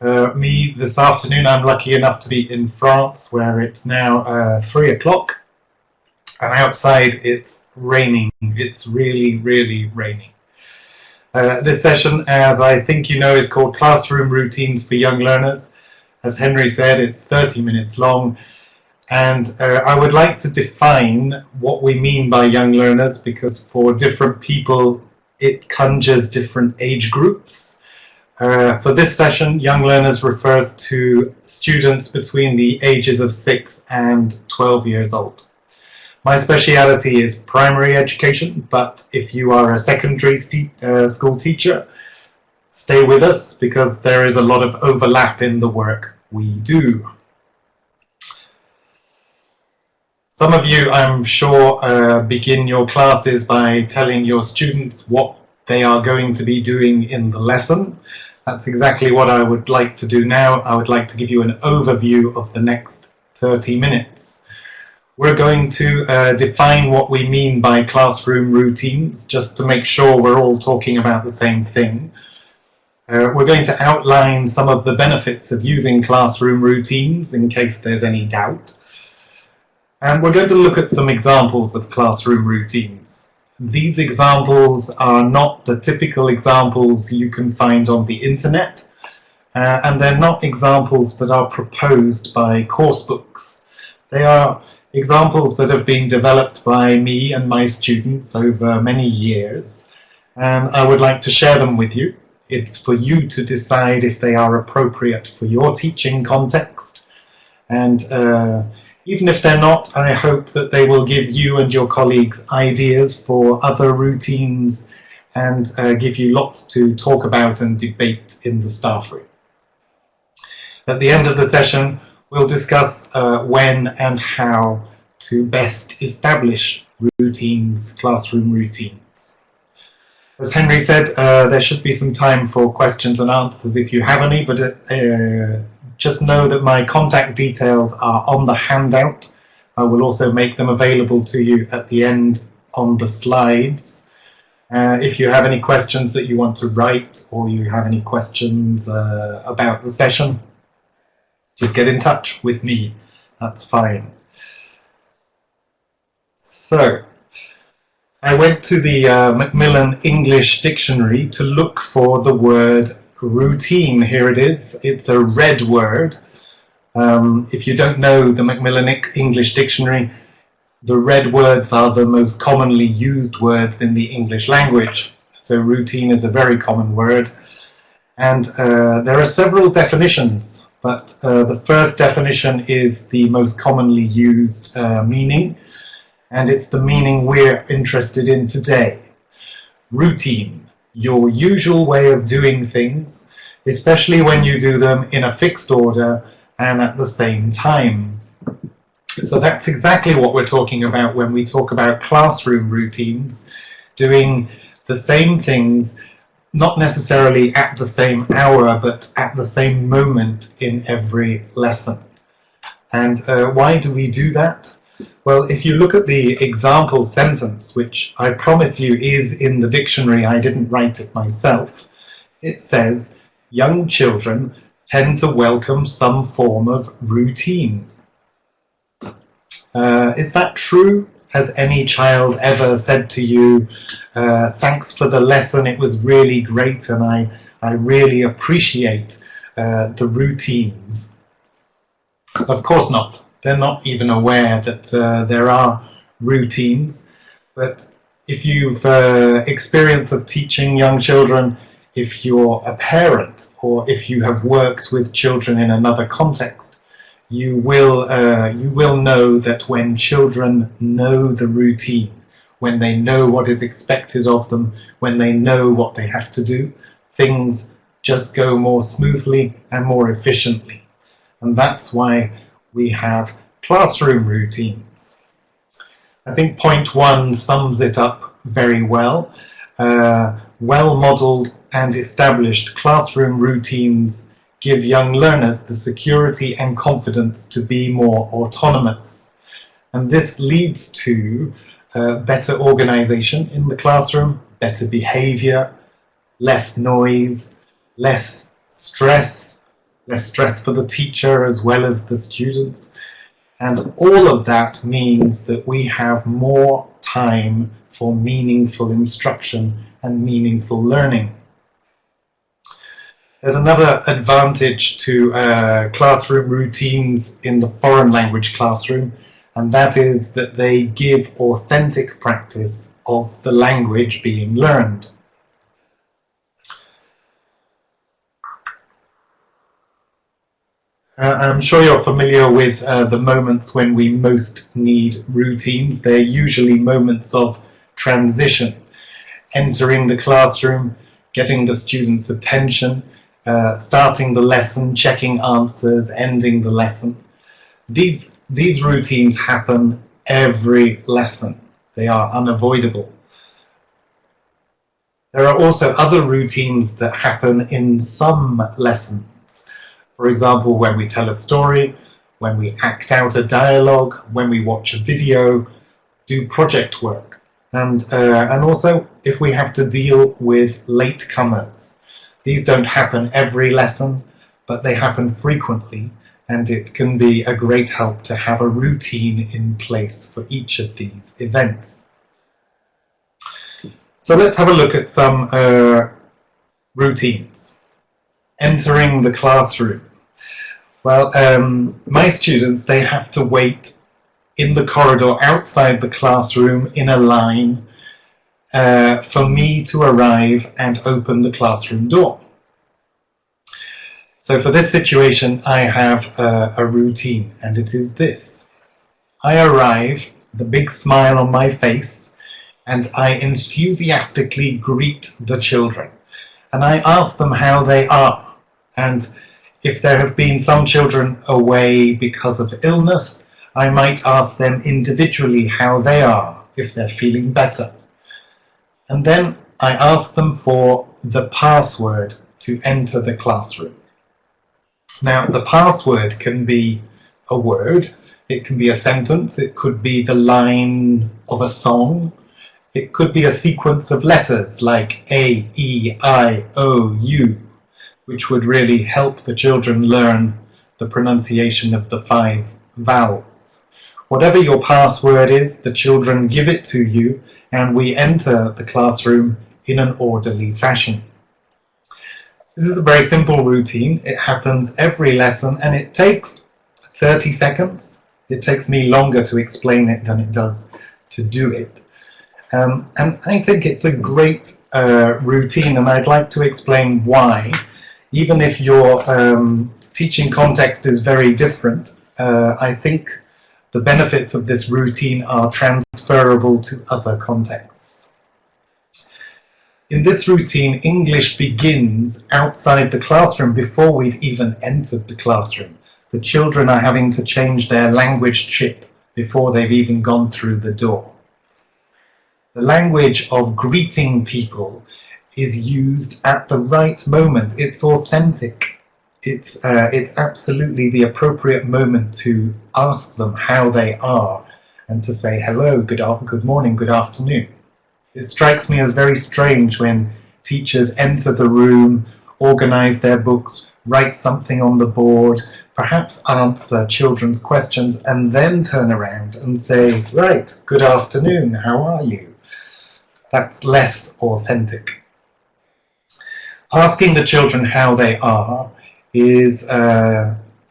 Me this afternoon, I'm lucky enough to be in France, where it's now 3 o'clock, and outside it's raining. It's really, really raining. This session, as I think you know, is called Classroom Routines for Young Learners. As Henry said, it's 30 minutes long, and I would like to define what we mean by young learners, because for different people it conjures different age groups. For this session, young learners refers to students between the ages of 6 and 12 years old. My speciality is primary education, but if you are a secondary school teacher, stay with us because there is a lot of overlap in the work we do. Some of you, I'm sure, begin your classes by telling your students what they are going to be doing in the lesson. That's exactly what I would like to do now. I would like to give you an overview of the next 30 minutes. We're going to define what we mean by classroom routines, just to make sure we're all talking about the same thing. We're going to outline some of the benefits of using classroom routines in case there's any doubt. And we're going to look at some examples of classroom routines. These examples are not the typical examples you can find on the internet, and they're not examples that are proposed by course books. They are examples that have been developed by me and my students over many years, and I would like to share them with you. It's for you to decide if they are appropriate for your teaching context, and even if they're not, I hope that they will give you and your colleagues ideas for other routines and give you lots to talk about and debate in the staff room. At the end of the session, we'll discuss when and how to best establish routines, classroom routines. As Henry said, there should be some time for questions and answers if you have any, but just know that my contact details are on the handout. I will also make them available to you at the end on the slides. If you have any questions that you want to write, or you have any questions about the session, just get in touch with me. That's fine. So, I went to the Macmillan English Dictionary to look for the word routine. Here it is. It's a red word. If you don't know the Macmillan English Dictionary, the red words are the most commonly used words in the English language. So routine is a very common word. And there are several definitions, but the first definition is the most commonly used meaning, and it's the meaning we're interested in today. Routine. Your usual way of doing things, especially when you do them in a fixed order and at the same time. So that's exactly what we're talking about when we talk about classroom routines, doing the same things, not necessarily at the same hour, but at the same moment in every lesson. And why do we do that? Well, if you look at the example sentence, which I promise you is in the dictionary, I didn't write it myself, it says, young children tend to welcome some form of routine. Is that true? Has any child ever said to you, thanks for the lesson, it was really great, and I really appreciate the routines? Of course not. They're not even aware that there are routines. But if you've experience of teaching young children, if you're a parent, or if you have worked with children in another context, you will know that when children know the routine, when they know what is expected of them, when they know what they have to do, things just go more smoothly and more efficiently. And that's why we have classroom routines. I think point 1 sums it up very well. Well-modelled and established classroom routines give young learners the security and confidence to be more autonomous. And this leads to better organisation in the classroom, better behaviour, less noise, less stress, less stress for the teacher as well as the students. And all of that means that we have more time for meaningful instruction and meaningful learning. There's another advantage to classroom routines in the foreign language classroom, and that is that they give authentic practice of the language being learned. I'm sure you're familiar with the moments when we most need routines. They're usually moments of transition, entering the classroom, getting the students' attention, starting the lesson, checking answers, ending the lesson. These routines happen every lesson. They are unavoidable. There are also other routines that happen in some lessons. For example, when we tell a story, when we act out a dialogue, when we watch a video, do project work, and also if we have to deal with latecomers. These don't happen every lesson, but they happen frequently, and it can be a great help to have a routine in place for each of these events. So let's have a look at some routines. Entering the classroom. Well, my students, they have to wait in the corridor outside the classroom in a line for me to arrive and open the classroom door. So for this situation, I have a routine, and it is this. I arrive, the big smile on my face, and I enthusiastically greet the children. And I ask them how they are. And if there have been some children away because of illness, I might ask them individually how they are, if they're feeling better. And then I ask them for the password to enter the classroom. Now, the password can be a word, it can be a sentence, it could be the line of a song, it could be a sequence of letters like A, E, I, O, U, which would really help the children learn the pronunciation of the 5 vowels. Whatever your password is, the children give it to you, and we enter the classroom in an orderly fashion. This is a very simple routine. It happens every lesson, and it takes 30 seconds. It takes me longer to explain it than it does to do it. And I think it's a great routine, and I'd like to explain why. Even if your teaching context is very different, I think the benefits of this routine are transferable to other contexts. In this routine, English begins outside the classroom before we've even entered the classroom. The children are having to change their language chip before they've even gone through the door. The language of greeting people is used at the right moment. It's authentic. It's absolutely the appropriate moment to ask them how they are and to say hello, good morning, good afternoon. It strikes me as very strange when teachers enter the room, organize their books, write something on the board, perhaps answer children's questions, and then turn around and say, right, good afternoon, how are you? That's less authentic. Asking the children how they are is,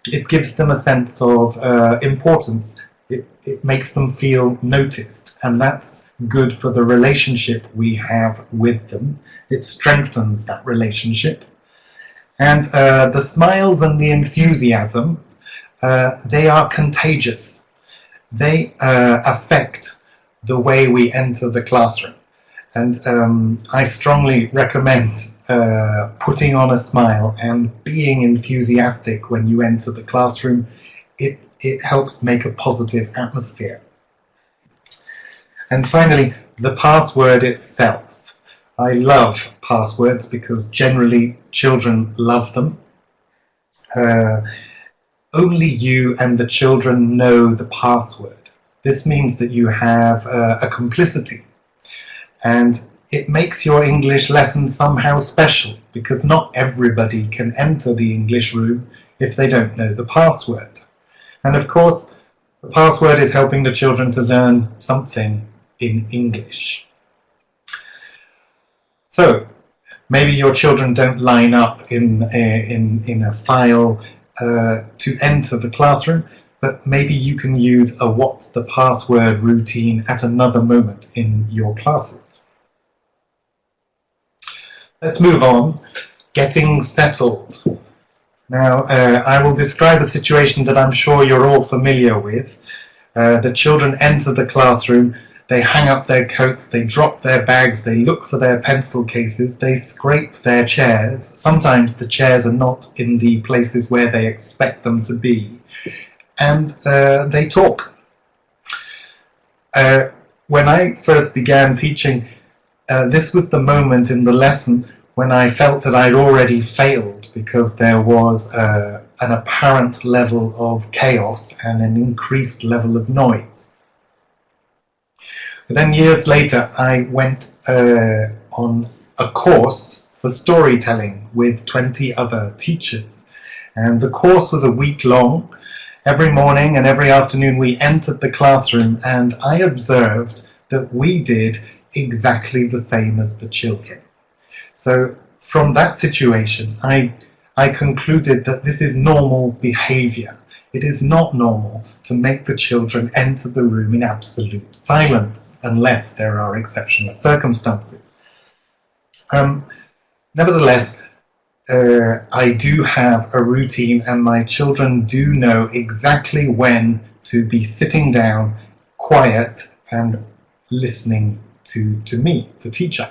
it gives them a sense of importance. It makes them feel noticed, and that's good for the relationship we have with them. It strengthens that relationship. And the smiles and the enthusiasm, they are contagious. They affect the way we enter the classroom. And I strongly recommend putting on a smile and being enthusiastic when you enter the classroom. It helps make a positive atmosphere. And finally, the password itself. I love passwords because generally children love them. Only you and the children know the password. This means that you have a complicity. And it makes your English lesson somehow special, because not everybody can enter the English room if they don't know the password. And of course, the password is helping the children to learn something in English. So maybe your children don't line up in a file to enter the classroom, but maybe you can use a what's the password routine at another moment in your classes. Let's move on. Getting settled. Now, I will describe a situation that I'm sure you're all familiar with. The children enter the classroom, they hang up their coats, they drop their bags, they look for their pencil cases, they scrape their chairs. Sometimes the chairs are not in the places where they expect them to be. And they talk. When I first began teaching, this was the moment in the lesson when I felt that I'd already failed, because there was an apparent level of chaos and an increased level of noise. But then years later, I went on a course for storytelling with 20 other teachers. And the course was a week long. Every morning and every afternoon we entered the classroom, and I observed that we did exactly the same as the children. So from that situation, I concluded that this is normal behaviour. It is not normal to make the children enter the room in absolute silence, unless there are exceptional circumstances. Nevertheless, I do have a routine, and my children do know exactly when to be sitting down, quiet, and listening to me, the teacher.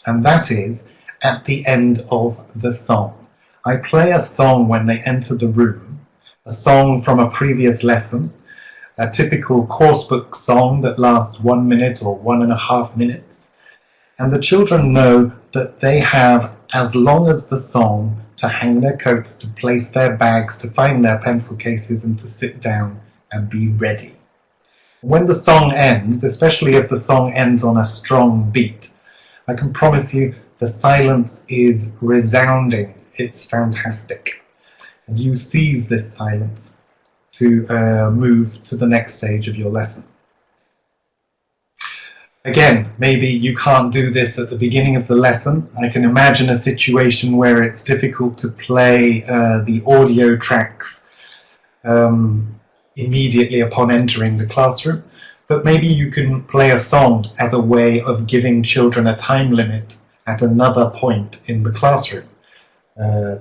And that is at the end of the song. I play a song when they enter the room, a song from a previous lesson, a typical coursebook song that lasts 1 minute or 1.5 minutes. And the children know that they have as long as the song to hang their coats, to place their bags, to find their pencil cases, and to sit down and be ready. When the song ends, especially if the song ends on a strong beat, I can promise you the silence is resounding. It's fantastic. And you seize this silence to move to the next stage of your lesson. Again, maybe you can't do this at the beginning of the lesson. I can imagine a situation where it's difficult to play the audio tracks immediately upon entering the classroom, but maybe you can play a song as a way of giving children a time limit at another point in the classroom.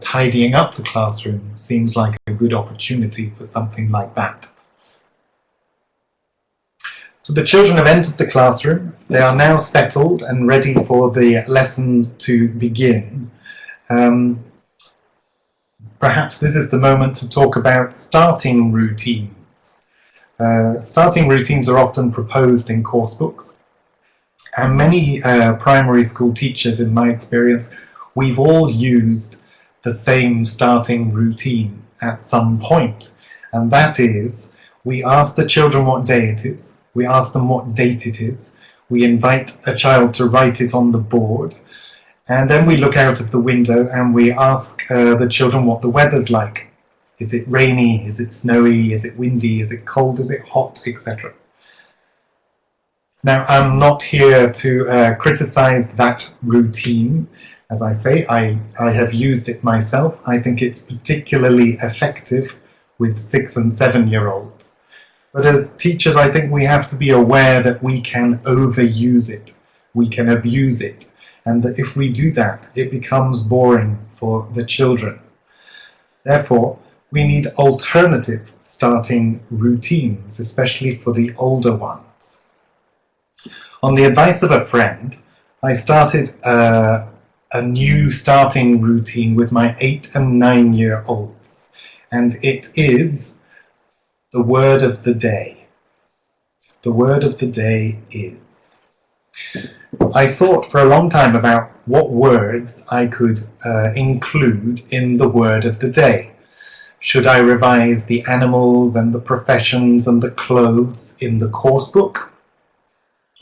Tidying up the classroom seems like a good opportunity for something like that. So the children have entered the classroom. They are now settled and ready for the lesson to begin. Perhaps this is the moment to talk about starting routines. Starting routines are often proposed in course books, and many primary school teachers, in my experience, we've all used the same starting routine at some point, and that is, we ask the children what day it is, we ask them what date it is, we invite a child to write it on the board, and then we look out of the window and we ask the children what the weather's like. Is it rainy? Is it snowy? Is it windy? Is it cold? Is it hot? Etc. Now, I'm not here to criticize that routine. As I say, I have used it myself. I think it's particularly effective with 6- and 7-year-olds. But as teachers, I think we have to be aware that we can overuse it, we can abuse it, and that if we do that, it becomes boring for the children. Therefore, we need alternative starting routines, especially for the older ones. On the advice of a friend, I started a new starting routine with my 8- and 9-year-olds, and it is the word of the day. The word of the day is. I thought for a long time about what words I could include in the word of the day. Should I revise the animals and the professions and the clothes in the course book?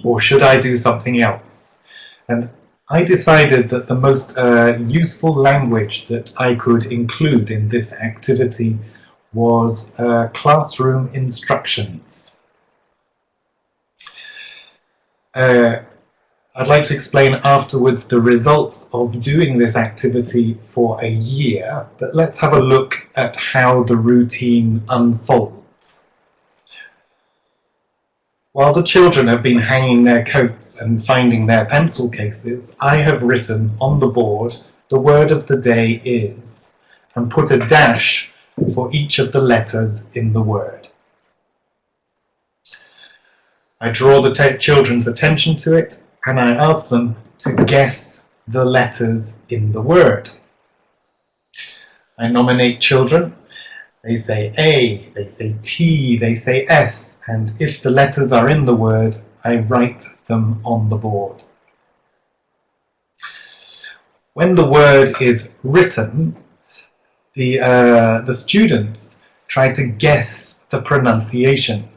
Or should I do something else? And I decided that the most useful language that I could include in this activity was classroom instructions. I'd like to explain afterwards the results of doing this activity for a year, but let's have a look at how the routine unfolds. While the children have been hanging their coats and finding their pencil cases, I have written on the board the word of the day is, and put a dash for each of the letters in the word. I draw the children's attention to it, and I ask them to guess the letters in the word. I nominate children. They say A, they say T, they say S, and if the letters are in the word, I write them on the board. When the word is written, the students try to guess the pronunciation.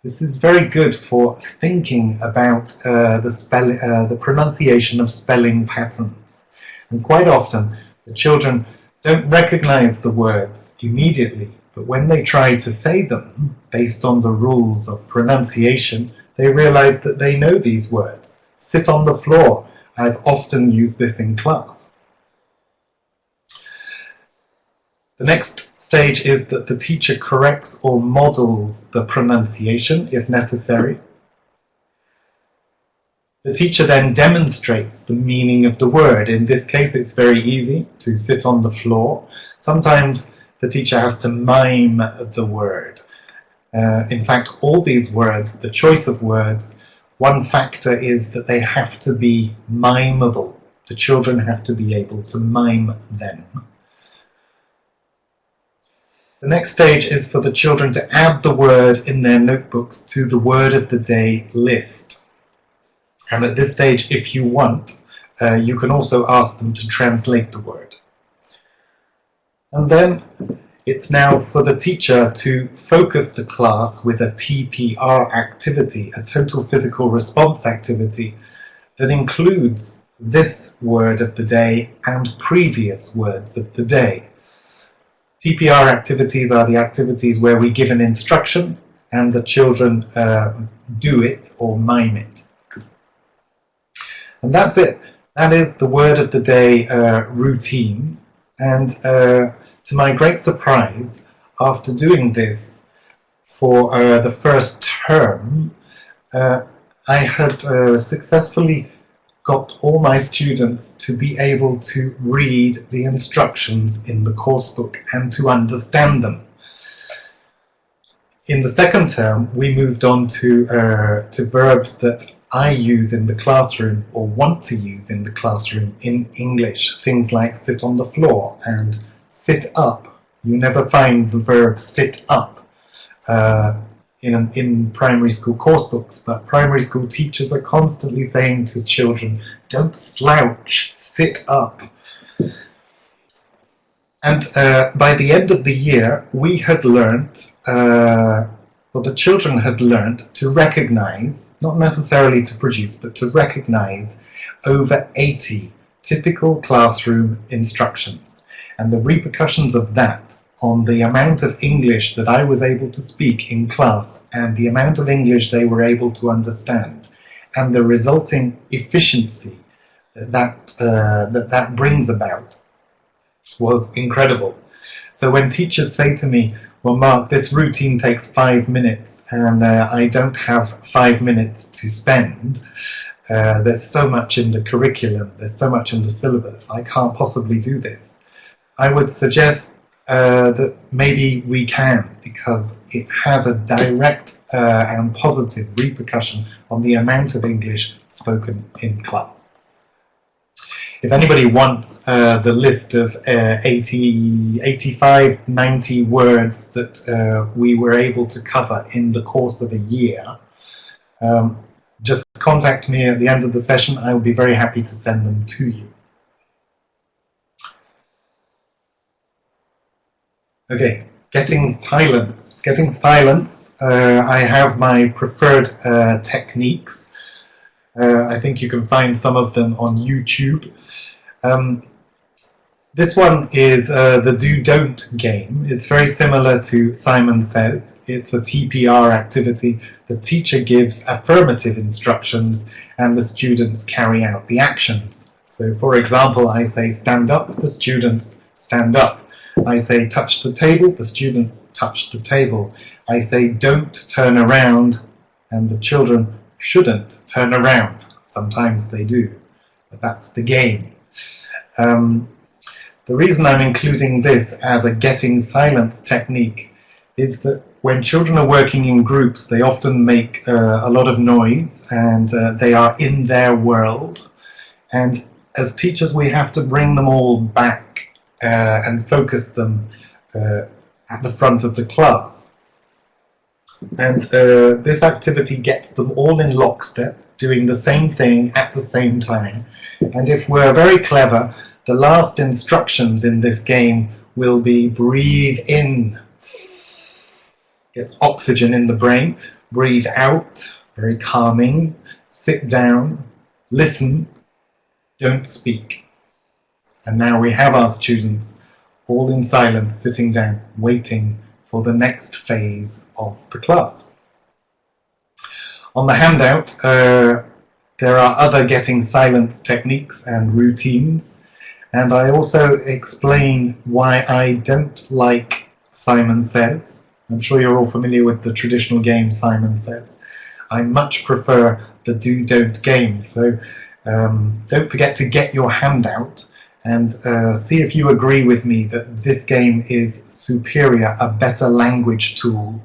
This is very good for thinking about the pronunciation of spelling patterns. And quite often, the children don't recognize the words immediately, but when they try to say them, based on the rules of pronunciation, they realize that they know these words. Sit on the floor. I've often used this in class. The next stage is that the teacher corrects or models the pronunciation if necessary. The teacher then demonstrates the meaning of the word. In this case, it's very easy to sit on the floor. Sometimes the teacher has to mime the word. In fact, all these words, the choice of words, one factor is that they have to be mimeable. The children have to be able to mime them. The next stage is for the children to add the word in their notebooks to the word of the day list. And at this stage, if you want, you can also ask them to translate the word. And then it's now for the teacher to focus the class with a TPR activity, a total physical response activity, that includes this word of the day and previous words of the day. TPR activities are the activities where we give an instruction and the children do it or mime it. And that's it. That is the word of the day routine. And to my great surprise, after doing this for the first term, I had successfully got all my students to be able to read the instructions in the course book and to understand them. In the second term, we moved on to verbs that I use in the classroom or want to use in the classroom in English. Things like sit on the floor and sit up. You never find the verb sit up in primary school course books, but primary school teachers are constantly saying to children, don't slouch, sit up. And by the end of the year, we had learnt, the children had learnt to recognize, not necessarily to produce, but to recognize over 80 typical classroom instructions. And the repercussions of that on the amount of English that I was able to speak in class and the amount of English they were able to understand and the resulting efficiency that brings about was incredible. So when teachers say to me, well, Mark, this routine takes 5 minutes and I don't have 5 minutes to spend, there's so much in the curriculum, there's so much in the syllabus, I can't possibly do this. I would suggest that maybe we can, because it has a direct and positive repercussion on the amount of English spoken in class. If anybody wants the list of 80, 85, 90 words that we were able to cover in the course of a year, just contact me at the end of the session. I will be very happy to send them to you. Okay, getting silence. Getting silence, I have my preferred techniques. I think you can find some of them on YouTube. This one is the Do-Don't game. It's very similar to Simon Says. It's a TPR activity. The teacher gives affirmative instructions and the students carry out the actions. So for example, I say stand up, the students stand up. I say touch the table, the students touch the table. I say don't turn around, and the children shouldn't turn around. Sometimes they do, but that's the game. The reason I'm including this as a getting silence technique is that when children are working in groups, they often make a lot of noise, and they are in their world. And as teachers, we have to bring them all back and focus them at the front of the class. And this activity gets them all in lockstep, doing the same thing at the same time. And if we're very clever, the last instructions in this game will be breathe in, gets oxygen in the brain, breathe out, very calming, sit down, listen, don't speak. And now we have our students all in silence, sitting down, waiting for the next phase of the class. On the handout, there are other getting silence techniques and routines. And I also explain why I don't like Simon Says. I'm sure you're all familiar with the traditional game Simon Says. I much prefer the Do-Don't game. So don't forget to get your handout and see if you agree with me that this game is superior, a better language tool,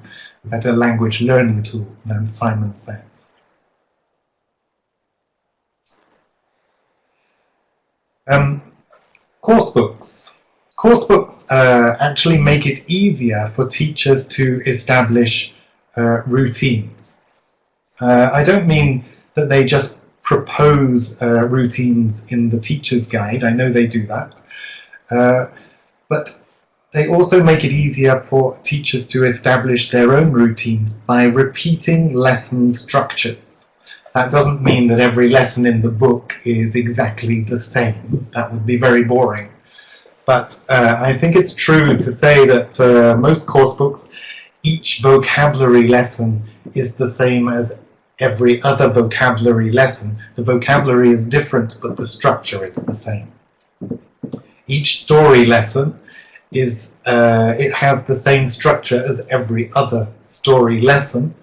a better language learning tool than Simon Says. Course books. Course books actually make it easier for teachers to establish routines. I don't mean that they just propose routines in the teacher's guide. I know they do that. But they also make it easier for teachers to establish their own routines by repeating lesson structures. That doesn't mean that every lesson in the book is exactly the same. That would be very boring. But I think it's true to say that most course books, each vocabulary lesson is the same as every other vocabulary lesson. The vocabulary is different, but the structure is the same. Each story lesson is it has the same structure as every other story lesson.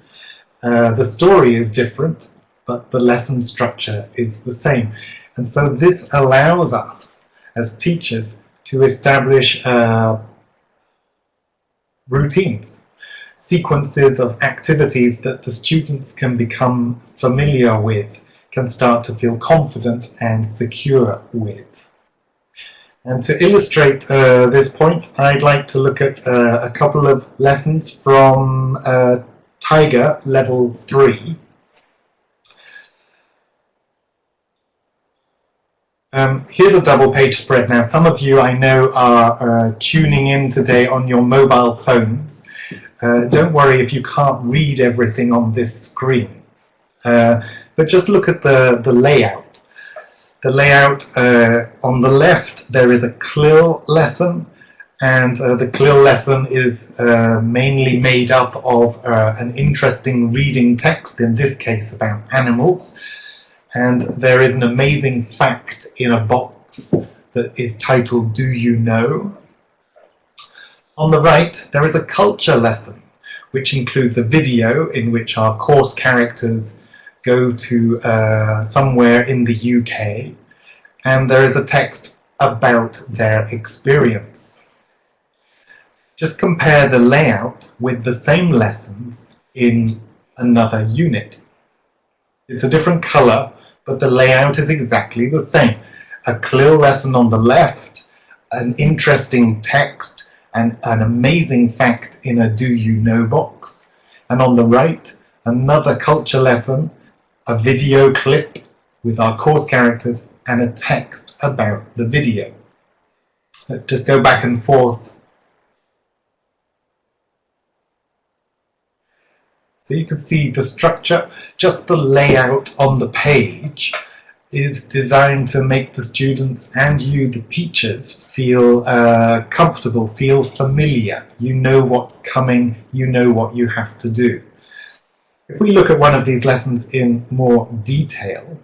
The story is different, but the lesson structure is the same. And so this allows us as teachers to establish routines, sequences of activities that the students can become familiar with, can start to feel confident and secure with. And to illustrate this point, I'd like to look at a couple of lessons from Tiger Level 3. Here's a double page spread. Now, some of you I know are tuning in today on your mobile phones. Don't worry if you can't read everything on this screen. But just look at the layout. The layout on the left, there is a CLIL lesson, and the CLIL lesson is mainly made up of an interesting reading text, in this case about animals. And there is an amazing fact in a box that is titled, Do You Know? On the right, there is a culture lesson, which includes a video in which our course characters go to somewhere in the UK, and there is a text about their experience. Just compare the layout with the same lessons in another unit. It's a different colour, but the layout is exactly the same. A CLIL lesson on the left, an interesting text, and an amazing fact in a Do You Know box. And on the right, another culture lesson, a video clip with our course characters, and a text about the video. Let's just go back and forth. So you can see the structure, just the layout on the page is designed to make the students and you, the teachers, feel comfortable, feel familiar. You know what's coming, you know what you have to do. If we look at one of these lessons in more detail,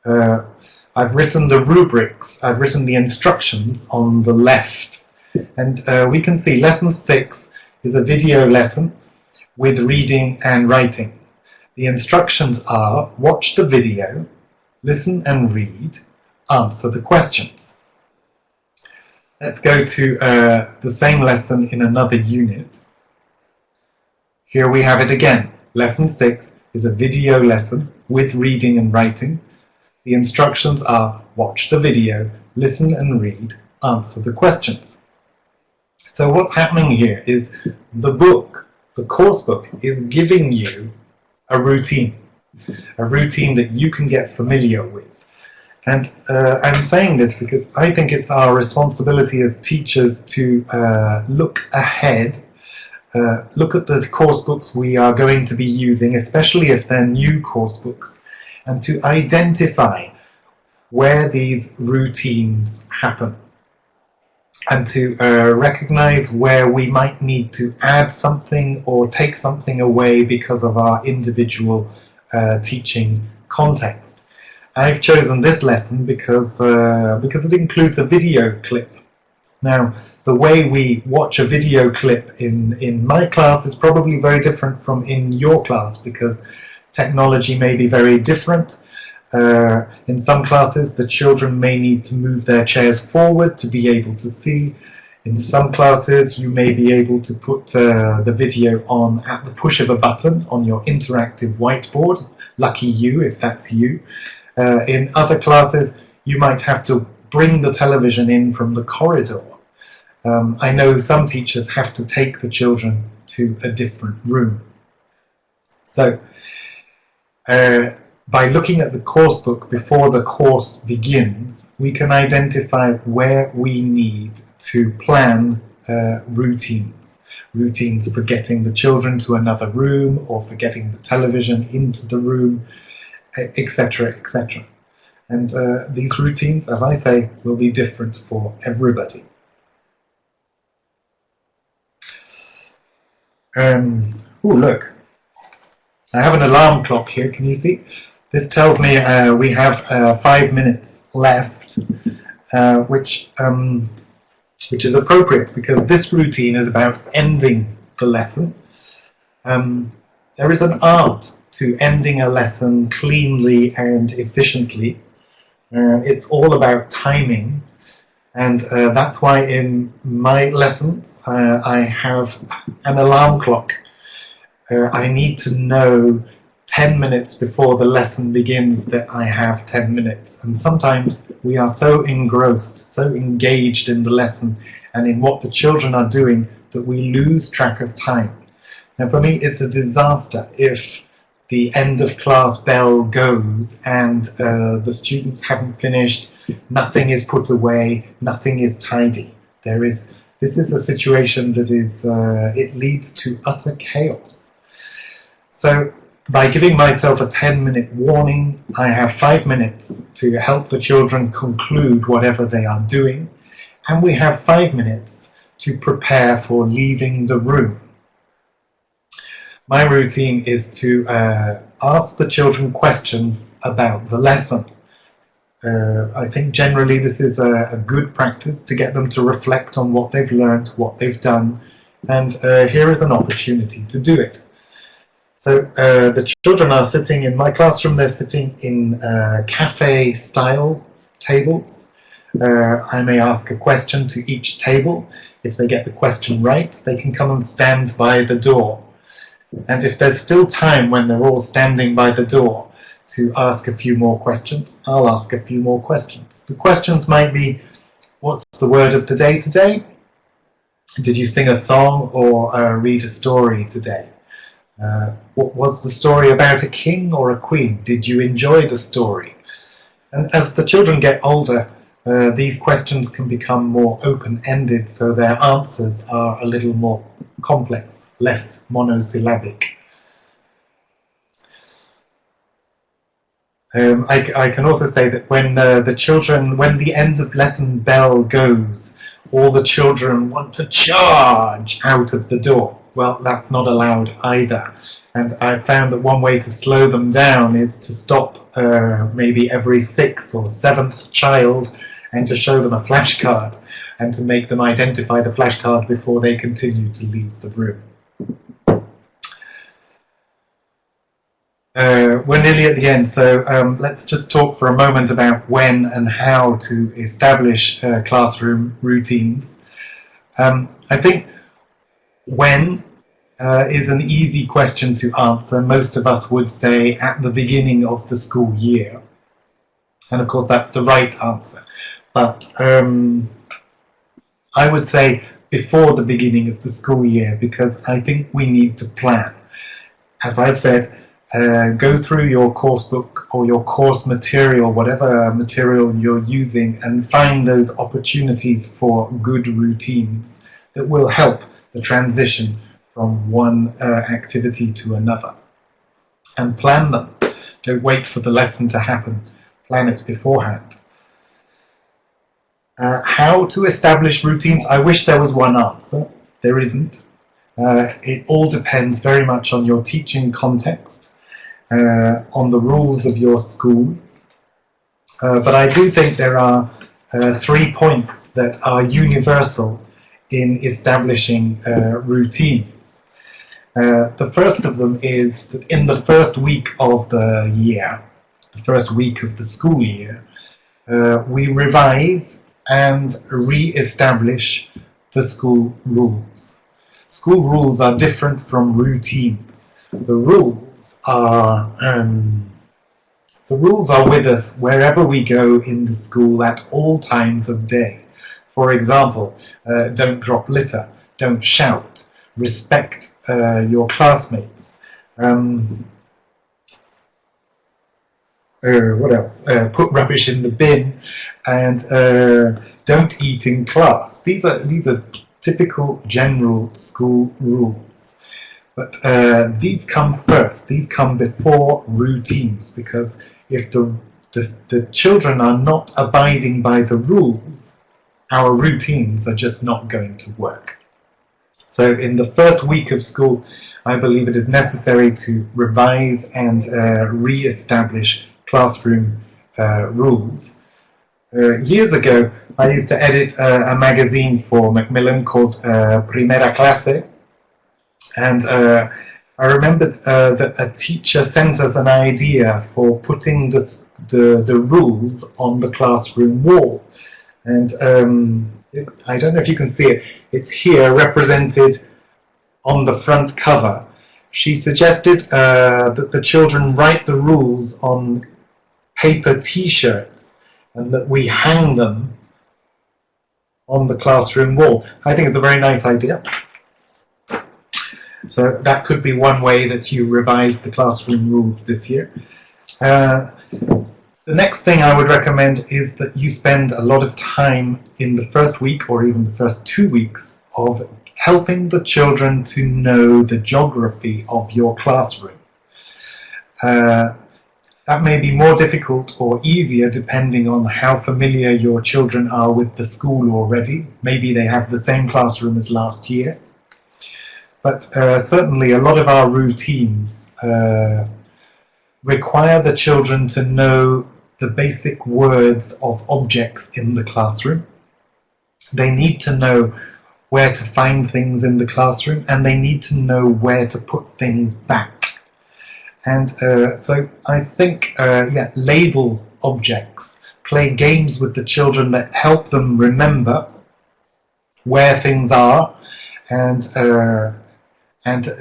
I've written the rubrics, I've written the instructions on the left. And we can see lesson 6 is a video lesson with reading and writing. The instructions are: watch the video, listen and read, answer the questions. Let's go to the same lesson in another unit. Here we have it again. Lesson 6 is a video lesson with reading and writing. The instructions are: watch the video, listen and read, answer the questions. So what's happening here is the book, the course book, is giving you a routine that you can get familiar with. And I'm saying this because I think it's our responsibility as teachers to look ahead, look at the course books we are going to be using, especially if they're new course books, and to identify where these routines happen, and to recognize where we might need to add something or take something away because of our individual teaching context. I've chosen this lesson because it includes a video clip. Now, the way we watch a video clip in my class is probably very different from in your class, because technology may be very different. In some classes, the children may need to move their chairs forward to be able to see. In some classes, you may be able to put the video on at the push of a button on your interactive whiteboard. Lucky you, if that's you. In other classes, you might have to bring the television in from the corridor. I know some teachers have to take the children to a different room. So, by looking at the course book before the course begins, we can identify where we need to plan routines for getting the children to another room, or for getting the television into the room, etc., etc. And these routines, as I say, will be different for everybody. Oh, look, I have an alarm clock here, can you see? This tells me we have 5 minutes left, which is appropriate, because this routine is about ending the lesson. There is an art to ending a lesson cleanly and efficiently. It's all about timing, and that's why in my lessons I have an alarm clock. I need to know 10 minutes before the lesson begins that I have 10 minutes. And sometimes we are so engrossed, so engaged in the lesson and in what the children are doing, that we lose track of time. Now, for me, it's a disaster if the end of class bell goes and the students haven't finished, nothing is put away, nothing is tidy. This is a situation that is, it leads to utter chaos. So, by giving myself a 10-minute warning, I have 5 minutes to help the children conclude whatever they are doing, and we have 5 minutes to prepare for leaving the room. My routine is to ask the children questions about the lesson. I think generally this is a good practice to get them to reflect on what they've learned, what they've done, and here is an opportunity to do it. So the children are sitting in my classroom, they're sitting in cafe-style tables. I may ask a question to each table. If they get the question right, they can come and stand by the door. And if there's still time when they're all standing by the door to ask a few more questions, I'll ask a few more questions. The questions might be: what's the word of the day today? Did you sing a song or read a story today? What was the story about, a king or a queen? Did you enjoy the story? And as the children get older, these questions can become more open-ended, so their answers are a little more complex, less monosyllabic. I can also say that when when the end of lesson bell goes, all the children want to charge out of the door. Well, that's not allowed either. And I found that one way to slow them down is to stop maybe every 6th or 7th child and to show them a flashcard and to make them identify the flashcard before they continue to leave the room. We're nearly at the end, so let's just talk for a moment about when and how to establish classroom routines. I think when is an easy question to answer. Most of us would say at the beginning of the school year. And of course that's the right answer. But I would say before the beginning of the school year, because I think we need to plan. As I've said, go through your course book or your course material, whatever material you're using, and find those opportunities for good routines that will help the transition from one activity to another. And plan them. Don't wait for the lesson to happen. Plan it beforehand. How to establish routines? I wish there was one answer. There isn't. It all depends very much on your teaching context, on the rules of your school. But I do think there are 3 points that are universal in establishing routines. The first of them is that in the first week of the year, the first week of the school year, we revise and re-establish the school rules. School rules are different from routines. The rules are with us wherever we go in the school at all times of day. For example, don't drop litter, don't shout, respect your classmates. What else? Put rubbish in the bin, and don't eat in class. These are typical general school rules. But these come first. These come before routines, because if the children are not abiding by the rules, our routines are just not going to work. So in the first week of school, I believe it is necessary to revise and re-establish classroom rules. Years ago, I used to edit a magazine for Macmillan called Primera Clase, and I remembered that a teacher sent us an idea for putting the rules on the classroom wall. And I don't know if you can see it. It's here represented on the front cover. She suggested that the children write the rules on paper t-shirts and that we hang them on the classroom wall. I think it's a very nice idea. So that could be one way that you revise the classroom rules this year. The next thing I would recommend is that you spend a lot of time in the first week or even the first 2 weeks of helping the children to know the geography of your classroom. That may be more difficult or easier depending on how familiar your children are with the school already. Maybe they have the same classroom as last year. But certainly a lot of our routines require the children to know the basic words of objects in the classroom. They need to know where to find things in the classroom, and they need to know where to put things back. And so I think, label objects, play games with the children that help them remember where things are, and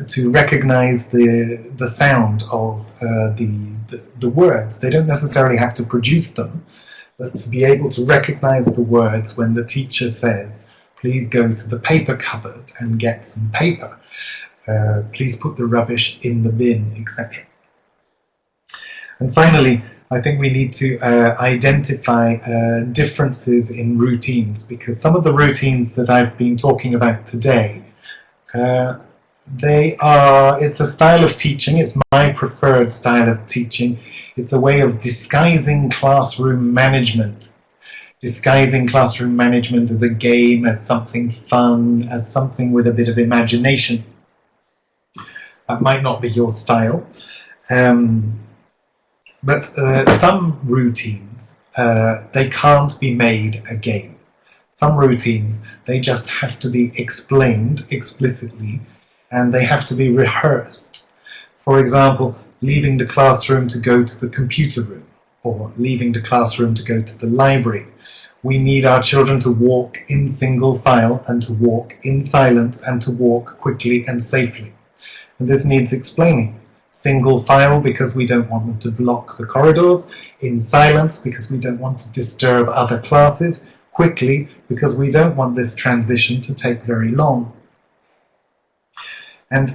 to recognize the sound of the words. They don't necessarily have to produce them, but to be able to recognize the words when the teacher says, please go to the paper cupboard and get some paper. Please put the rubbish in the bin, etc. And finally, I think we need to identify differences in routines, because some of the routines that I've been talking about today it's a style of teaching. It's my preferred style of teaching. It's a way of disguising classroom management. Disguising classroom management as a game, as something fun, as something with a bit of imagination. That might not be your style. But some routines, they can't be made a game. Some routines, they just have to be explained explicitly, and they have to be rehearsed. For example, leaving the classroom to go to the computer room, or leaving the classroom to go to the library. We need our children to walk in single file, and to walk in silence, and to walk quickly and safely. And this needs explaining. Single file because we don't want them to block the corridors, in silence because we don't want to disturb other classes, quickly because we don't want this transition to take very long. And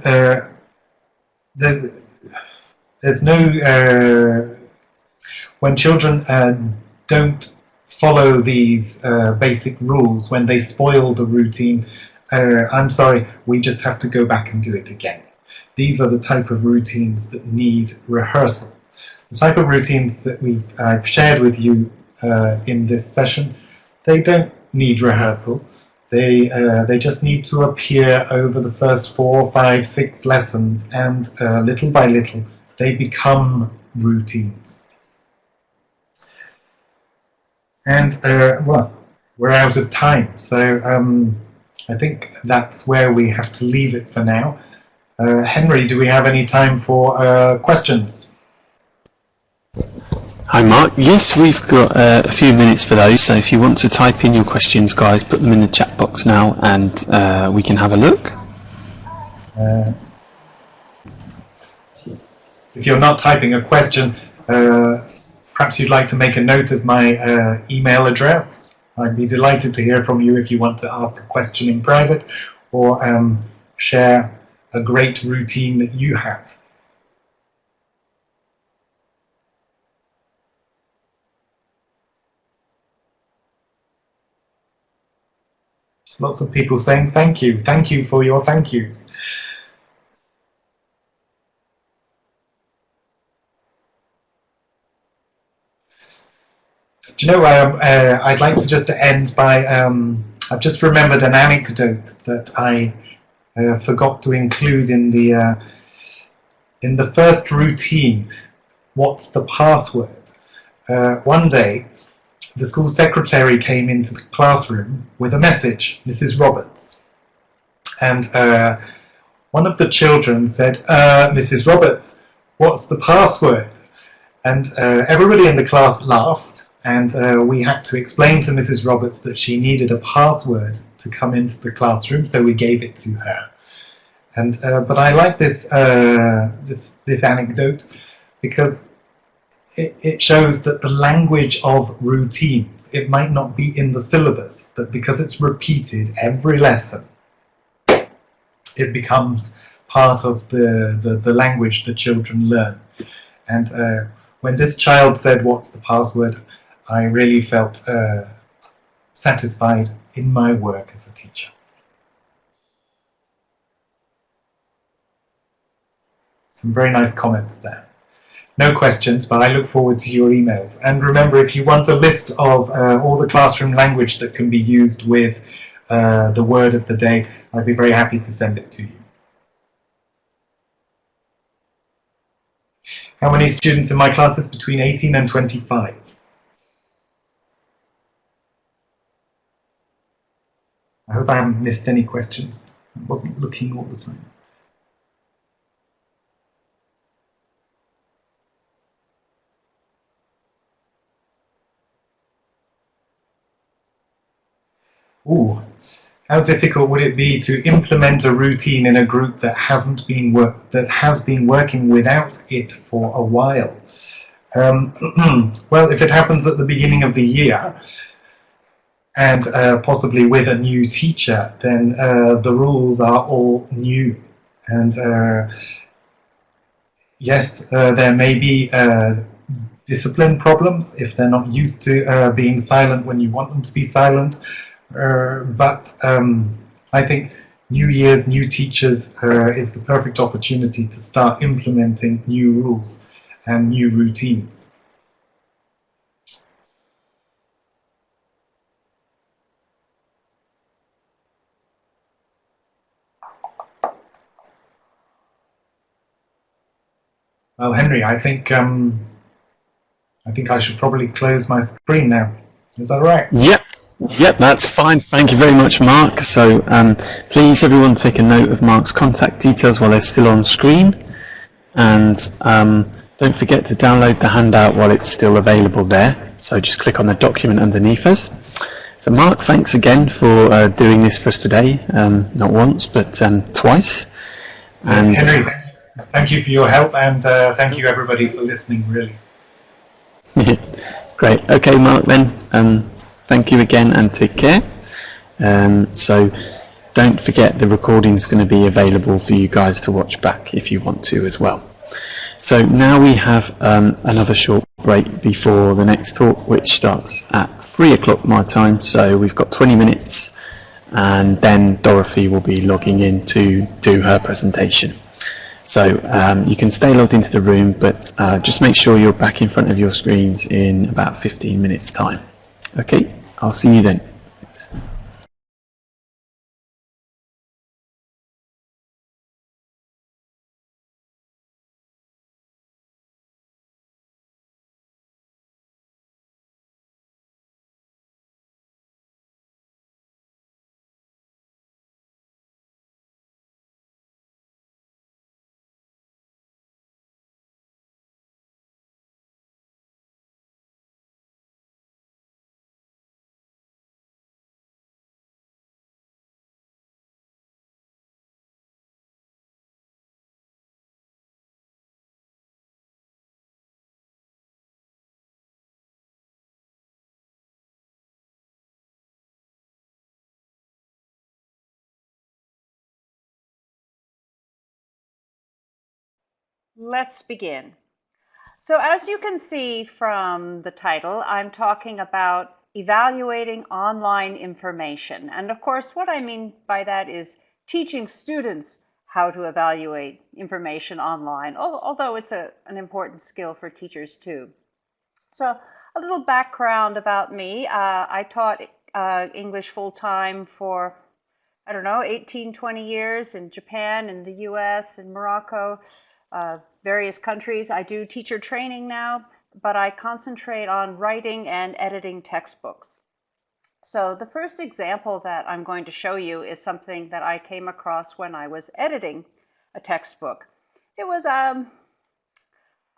there's no... when children don't follow these basic rules, when they spoil the routine, I'm sorry, we just have to go back and do it again. These are the type of routines that need rehearsal. The type of routines that I've shared with you in this session, they don't need rehearsal. They just need to appear over the first 4, 5, 6 lessons, and little by little they become routines. And well, we're out of time, so I think that's where we have to leave it for now. Henry, do we have any time for questions? Hi Mark, yes, we've got a few minutes for those, so if you want to type in your questions, guys, put them in the chat box now and we can have a look. If you're not typing a question, perhaps you'd like to make a note of my email address. I'd be delighted to hear from you if you want to ask a question in private, or share a great routine that you have. Lots of people saying thank you. Thank you for your thank yous. Do you know, I'd like to just end by, I've just remembered an anecdote that I forgot to include in the first routine, what's the password? One day, the school secretary came into the classroom with a message, Mrs. Roberts. And one of the children said, Mrs. Roberts, what's the password? And everybody in the class laughed, and we had to explain to Mrs. Roberts that she needed a password to come into the classroom, so we gave it to her. And but I like this this anecdote because it shows that the language of routines, it might not be in the syllabus, but because it's repeated every lesson, it becomes part of the language the children learn. And when this child said, what's the password, I really felt satisfied in my work as a teacher. Some very nice comments there. No questions, but I look forward to your emails. And remember, if you want a list of all the classroom language that can be used with the word of the day, I'd be very happy to send it to you. How many students in my class is between 18 and 25? I hope I haven't missed any questions. I wasn't looking all the time. Ooh, how difficult would it be to implement a routine in a group that has been working without it for a while? Well, if it happens at the beginning of the year, and possibly with a new teacher, then the rules are all new. And yes, there may be discipline problems if they're not used to being silent when you want them to be silent. But I think New Year's, new teachers is the perfect opportunity to start implementing new rules and new routines. Well, Henry, I think I should probably close my screen now. Is that right? Yep, that's fine. Thank you very much, Mark. So please, everyone, take a note of Mark's contact details while they're still on screen. And don't forget to download the handout while it's still available there. So just click on the document underneath us. So Mark, thanks again for doing this for us today. Not once, but twice. And Henry, thank you for your help, and thank you everybody for listening, really. Great. Okay, Mark, then. Thank you again and take care. So don't forget the recording's going to be available for you guys to watch back if you want to as well. So now we have another short break before the next talk, which starts at 3 o'clock my time. So we've got 20 minutes and then Dorothy will be logging in to do her presentation. So you can stay logged into the room, but just make sure you're back in front of your screens in about 15 minutes time. Okay, I'll see you then. Thanks. Let's begin. So as you can see from the title, I'm talking about evaluating online information. And of course, what I mean by that is teaching students how to evaluate information online, although it's an important skill for teachers too. So a little background about me. I taught English full-time for, 18, 20 years in Japan, in the US, in Morocco, various countries. I do teacher training now, but I concentrate on writing and editing textbooks. So the first example that I'm going to show you is something that I came across when I was editing a textbook. It was, I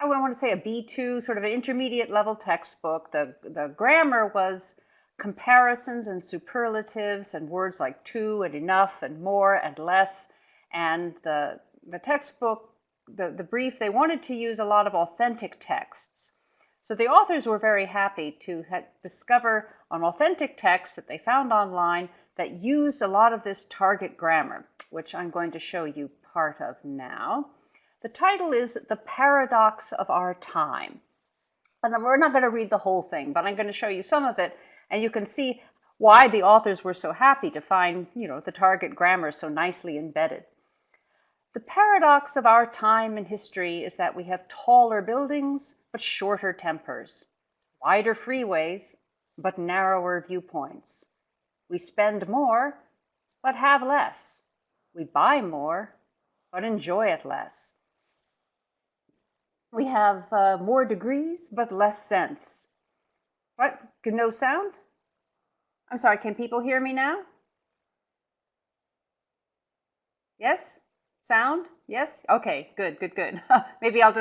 want to say a B2, sort of an intermediate level textbook. The grammar was comparisons and superlatives and words like to and enough and more and less. And the textbook, the brief, they wanted to use a lot of authentic texts. So the authors were very happy to discover an authentic text that they found online that used a lot of this target grammar, which I'm going to show you part of now. The title is The Paradox of Our Time. And we're not going to read the whole thing, but I'm going to show you some of it, and you can see why the authors were so happy to find, the target grammar so nicely embedded. The paradox of our time and history is that we have taller buildings, but shorter tempers, wider freeways, but narrower viewpoints. We spend more, but have less. We buy more, but enjoy it less. We have more degrees, but less sense. What? No sound? I'm sorry, can people hear me now? Yes? Sound? Yes? Okay, good. Maybe I'll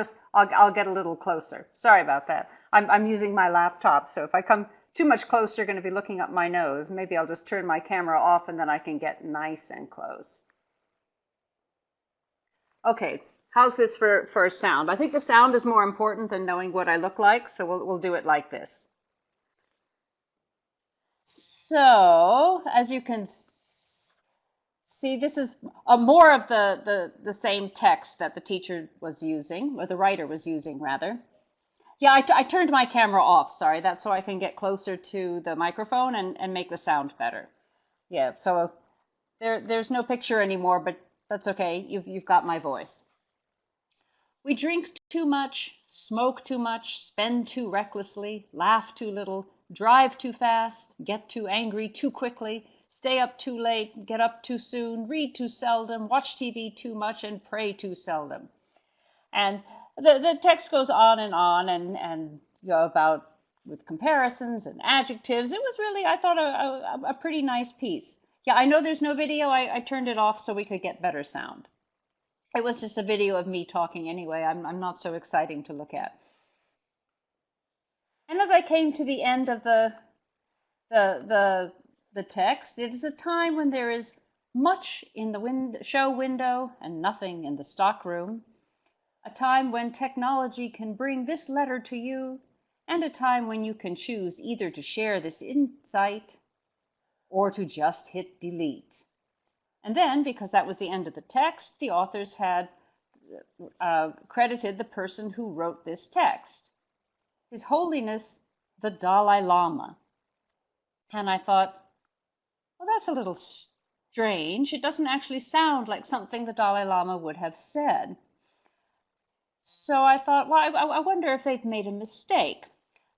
get a little closer. Sorry about that. I'm using my laptop, so if I come too much closer, you're going to be looking up my nose. Maybe I'll just turn my camera off and then I can get nice and close. Okay, how's this for sound? I think the sound is more important than knowing what I look like, so we'll do it like this. So, as you can see, this is more of the same text that the teacher was using, or the writer was using, rather. Yeah, I turned my camera off, sorry. That's so I can get closer to the microphone and make the sound better. Yeah, so There's no picture anymore, but that's okay. You've got my voice. We drink too much, smoke too much, spend too recklessly, laugh too little, drive too fast, get too angry too quickly, stay up too late, get up too soon, read too seldom, watch TV too much, and pray too seldom. And the text goes on and about with comparisons and adjectives. It was really, I thought, a pretty nice piece. Yeah, I know there's no video. I turned it off so we could get better sound. It was just a video of me talking anyway. I'm not so exciting to look at. And as I came to the end of the text, it is a time when there is much in the show window and nothing in the stockroom. A time when technology can bring this letter to you, and a time when you can choose either to share this insight or to just hit delete. And then, because that was the end of the text, the authors had credited the person who wrote this text, His Holiness the Dalai Lama. And I thought, well, that's a little strange. It doesn't actually sound like something the Dalai Lama would have said. So I thought, well, I wonder if they've made a mistake.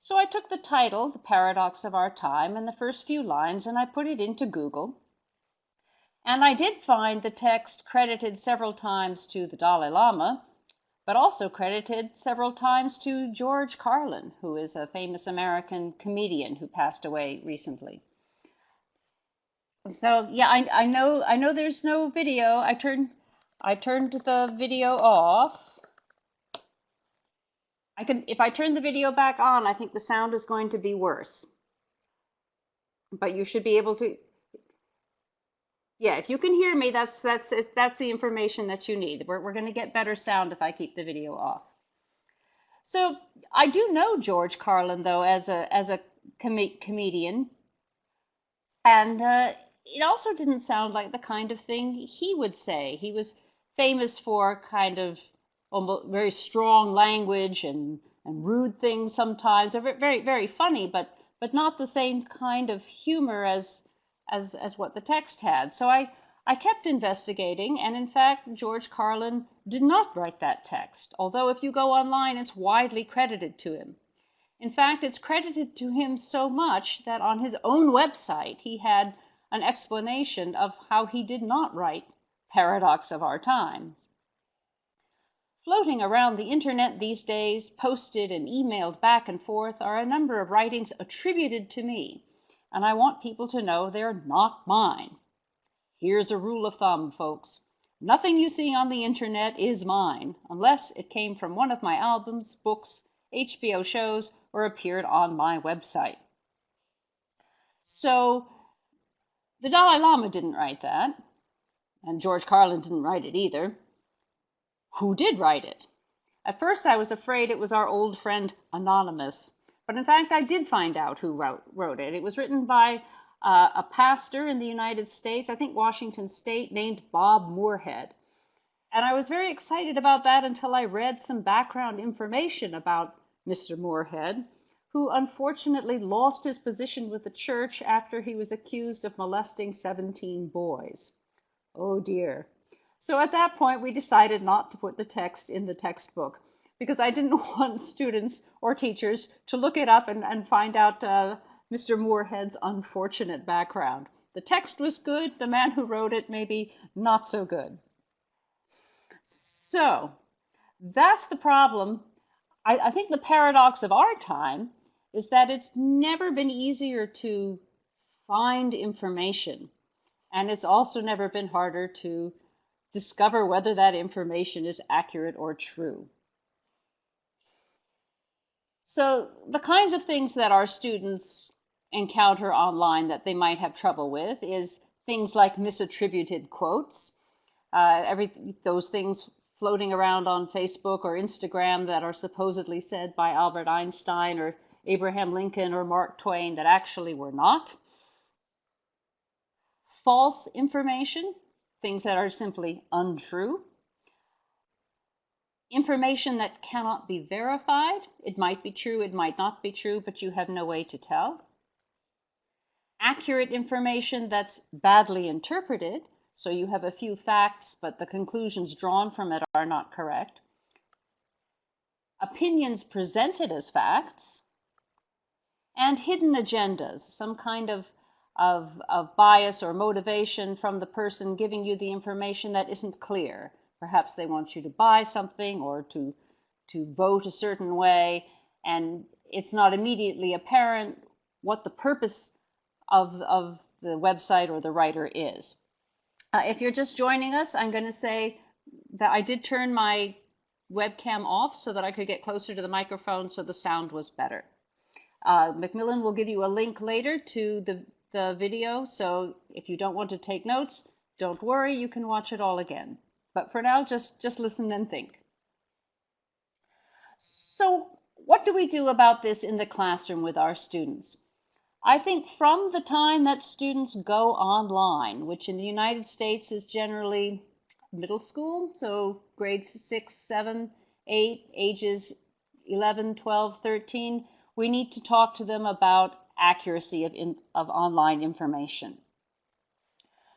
So I took the title, The Paradox of Our Time, and the first few lines, and I put it into Google. And I did find the text credited several times to the Dalai Lama, but also credited several times to George Carlin, who is a famous American comedian who passed away recently. So yeah, I know there's no video. I turned the video off. If I turn the video back on, I think the sound is going to be worse. But you should be able to. Yeah, if you can hear me, that's the information that you need. We're going to get better sound if I keep the video off. So I do know George Carlin though as a comedian, and it also didn't sound like the kind of thing he would say. He was famous for kind of almost very strong language and rude things sometimes. They're very, very funny, but not the same kind of humor as what the text had. So I kept investigating, and in fact, George Carlin did not write that text, although if you go online, it's widely credited to him. In fact, it's credited to him so much that on his own website, he had an explanation of how he did not write Paradox of Our Time. Floating around the internet these days, posted and emailed back and forth, are a number of writings attributed to me, and I want people to know they're not mine. Here's a rule of thumb, folks. Nothing you see on the internet is mine, unless it came from one of my albums, books, HBO shows, or appeared on my website. So, the Dalai Lama didn't write that, and George Carlin didn't write it either. Who did write it? At first I was afraid it was our old friend Anonymous, but in fact I did find out who wrote it. It was written by a pastor in the United States, I think Washington State, named Bob Moorhead. And I was very excited about that until I read some background information about Mr. Moorhead, who unfortunately lost his position with the church after he was accused of molesting 17 boys. Oh dear. So at that point, we decided not to put the text in the textbook because I didn't want students or teachers to look it up and find out Mr. Moorhead's unfortunate background. The text was good, the man who wrote it maybe not so good. So that's the problem. I think the paradox of our time is that it's never been easier to find information, and it's also never been harder to discover whether that information is accurate or true. So the kinds of things that our students encounter online that they might have trouble with is things like misattributed quotes, those things floating around on Facebook or Instagram that are supposedly said by Albert Einstein or Abraham Lincoln or Mark Twain that actually were not. False information, things that are simply untrue. Information that cannot be verified. It might be true, it might not be true, but you have no way to tell. inaccurate information that's badly interpreted, so you have a few facts, but the conclusions drawn from it are not correct. Opinions presented as facts, and hidden agendas, some kind of bias or motivation from the person giving you the information that isn't clear. Perhaps they want you to buy something or to vote a certain way, and it's not immediately apparent what the purpose of the website or the writer is. If you're just joining us, I'm going to say that I did turn my webcam off so that I could get closer to the microphone so the sound was better. Macmillan will give you a link later to the video, so if you don't want to take notes, don't worry, you can watch it all again. But for now, just listen and think. So what do we do about this in the classroom with our students? I think from the time that students go online, which in the United States is generally middle school, so grades 6, 7, 8, ages 11, 12, 13, we need to talk to them about accuracy of online information.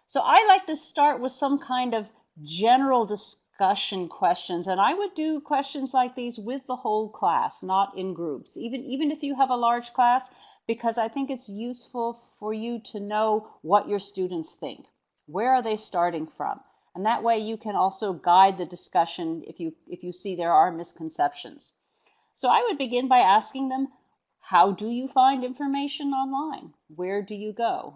So I like to start with some kind of general discussion questions, and I would do questions like these with the whole class, not in groups, even if you have a large class, because I think it's useful for you to know what your students think. Where are they starting from? And that way you can also guide the discussion if you see there are misconceptions. So I would begin by asking them, how do you find information online? Where do you go?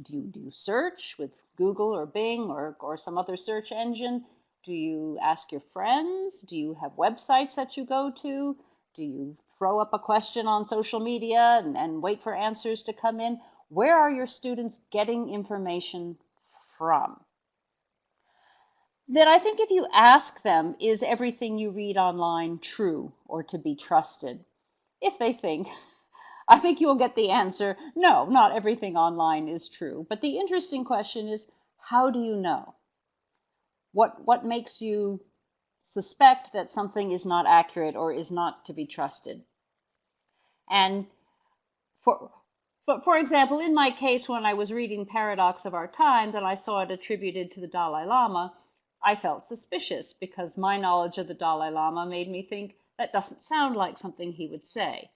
Do you search with Google or Bing or some other search engine? Do you ask your friends? Do you have websites that you go to? Do you throw up a question on social media and wait for answers to come in? Where are your students getting information from? Then I think if you ask them, is everything you read online true or to be trusted? If they think, I think you'll get the answer, no, not everything online is true. But the interesting question is, how do you know? What makes you suspect that something is not accurate or is not to be trusted? And for example, in my case, when I was reading Paradox of Our Time, and I saw it attributed to the Dalai Lama, I felt suspicious because my knowledge of the Dalai Lama made me think that doesn't sound like something he would say.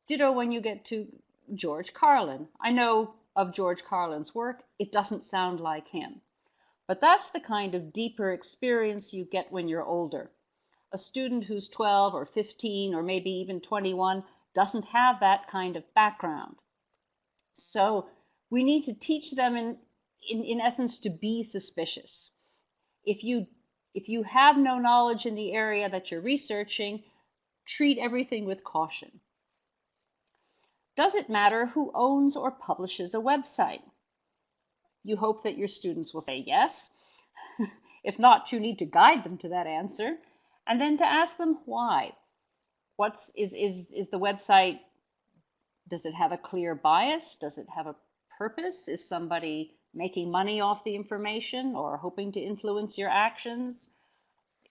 Ditto when you get to George Carlin. I know of George Carlin's work, it doesn't sound like him. But that's the kind of deeper experience you get when you're older. A student who's 12 or 15 or maybe even 21 doesn't have that kind of background. So we need to teach them in essence to be suspicious. If you have no knowledge in the area that you're researching, treat everything with caution. Does it matter who owns or publishes a website? You hope that your students will say yes. If not, you need to guide them to that answer, and then to ask them why. Is the website, does it have a clear bias? Does it have a purpose? Is somebody making money off the information or hoping to influence your actions?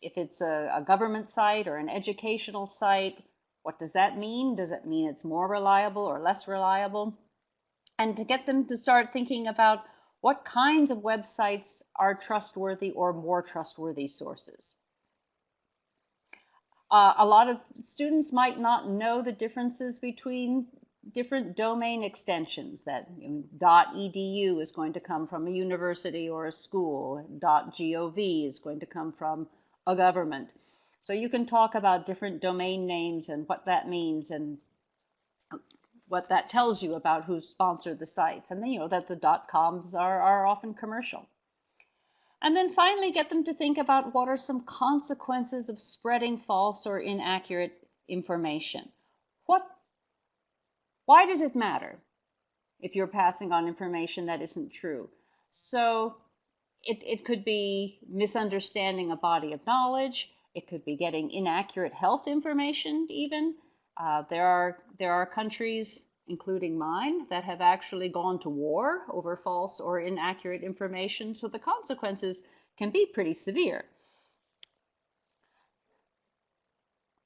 If it's a government site or an educational site, what does that mean? Does it mean it's more reliable or less reliable? And to get them to start thinking about what kinds of websites are trustworthy or more trustworthy sources. A lot of students might not know the differences between different domain extensions, that .edu is going to come from a university or a school, .gov is going to come from a government. So you can talk about different domain names and what that means and what that tells you about who sponsored the sites. And then you know that the .coms are often commercial. And then finally get them to think about what are some consequences of spreading false or inaccurate information. Why does it matter if you're passing on information that isn't true? So it could be misunderstanding a body of knowledge. It could be getting inaccurate health information even. There are countries, including mine, that have actually gone to war over false or inaccurate information. So the consequences can be pretty severe.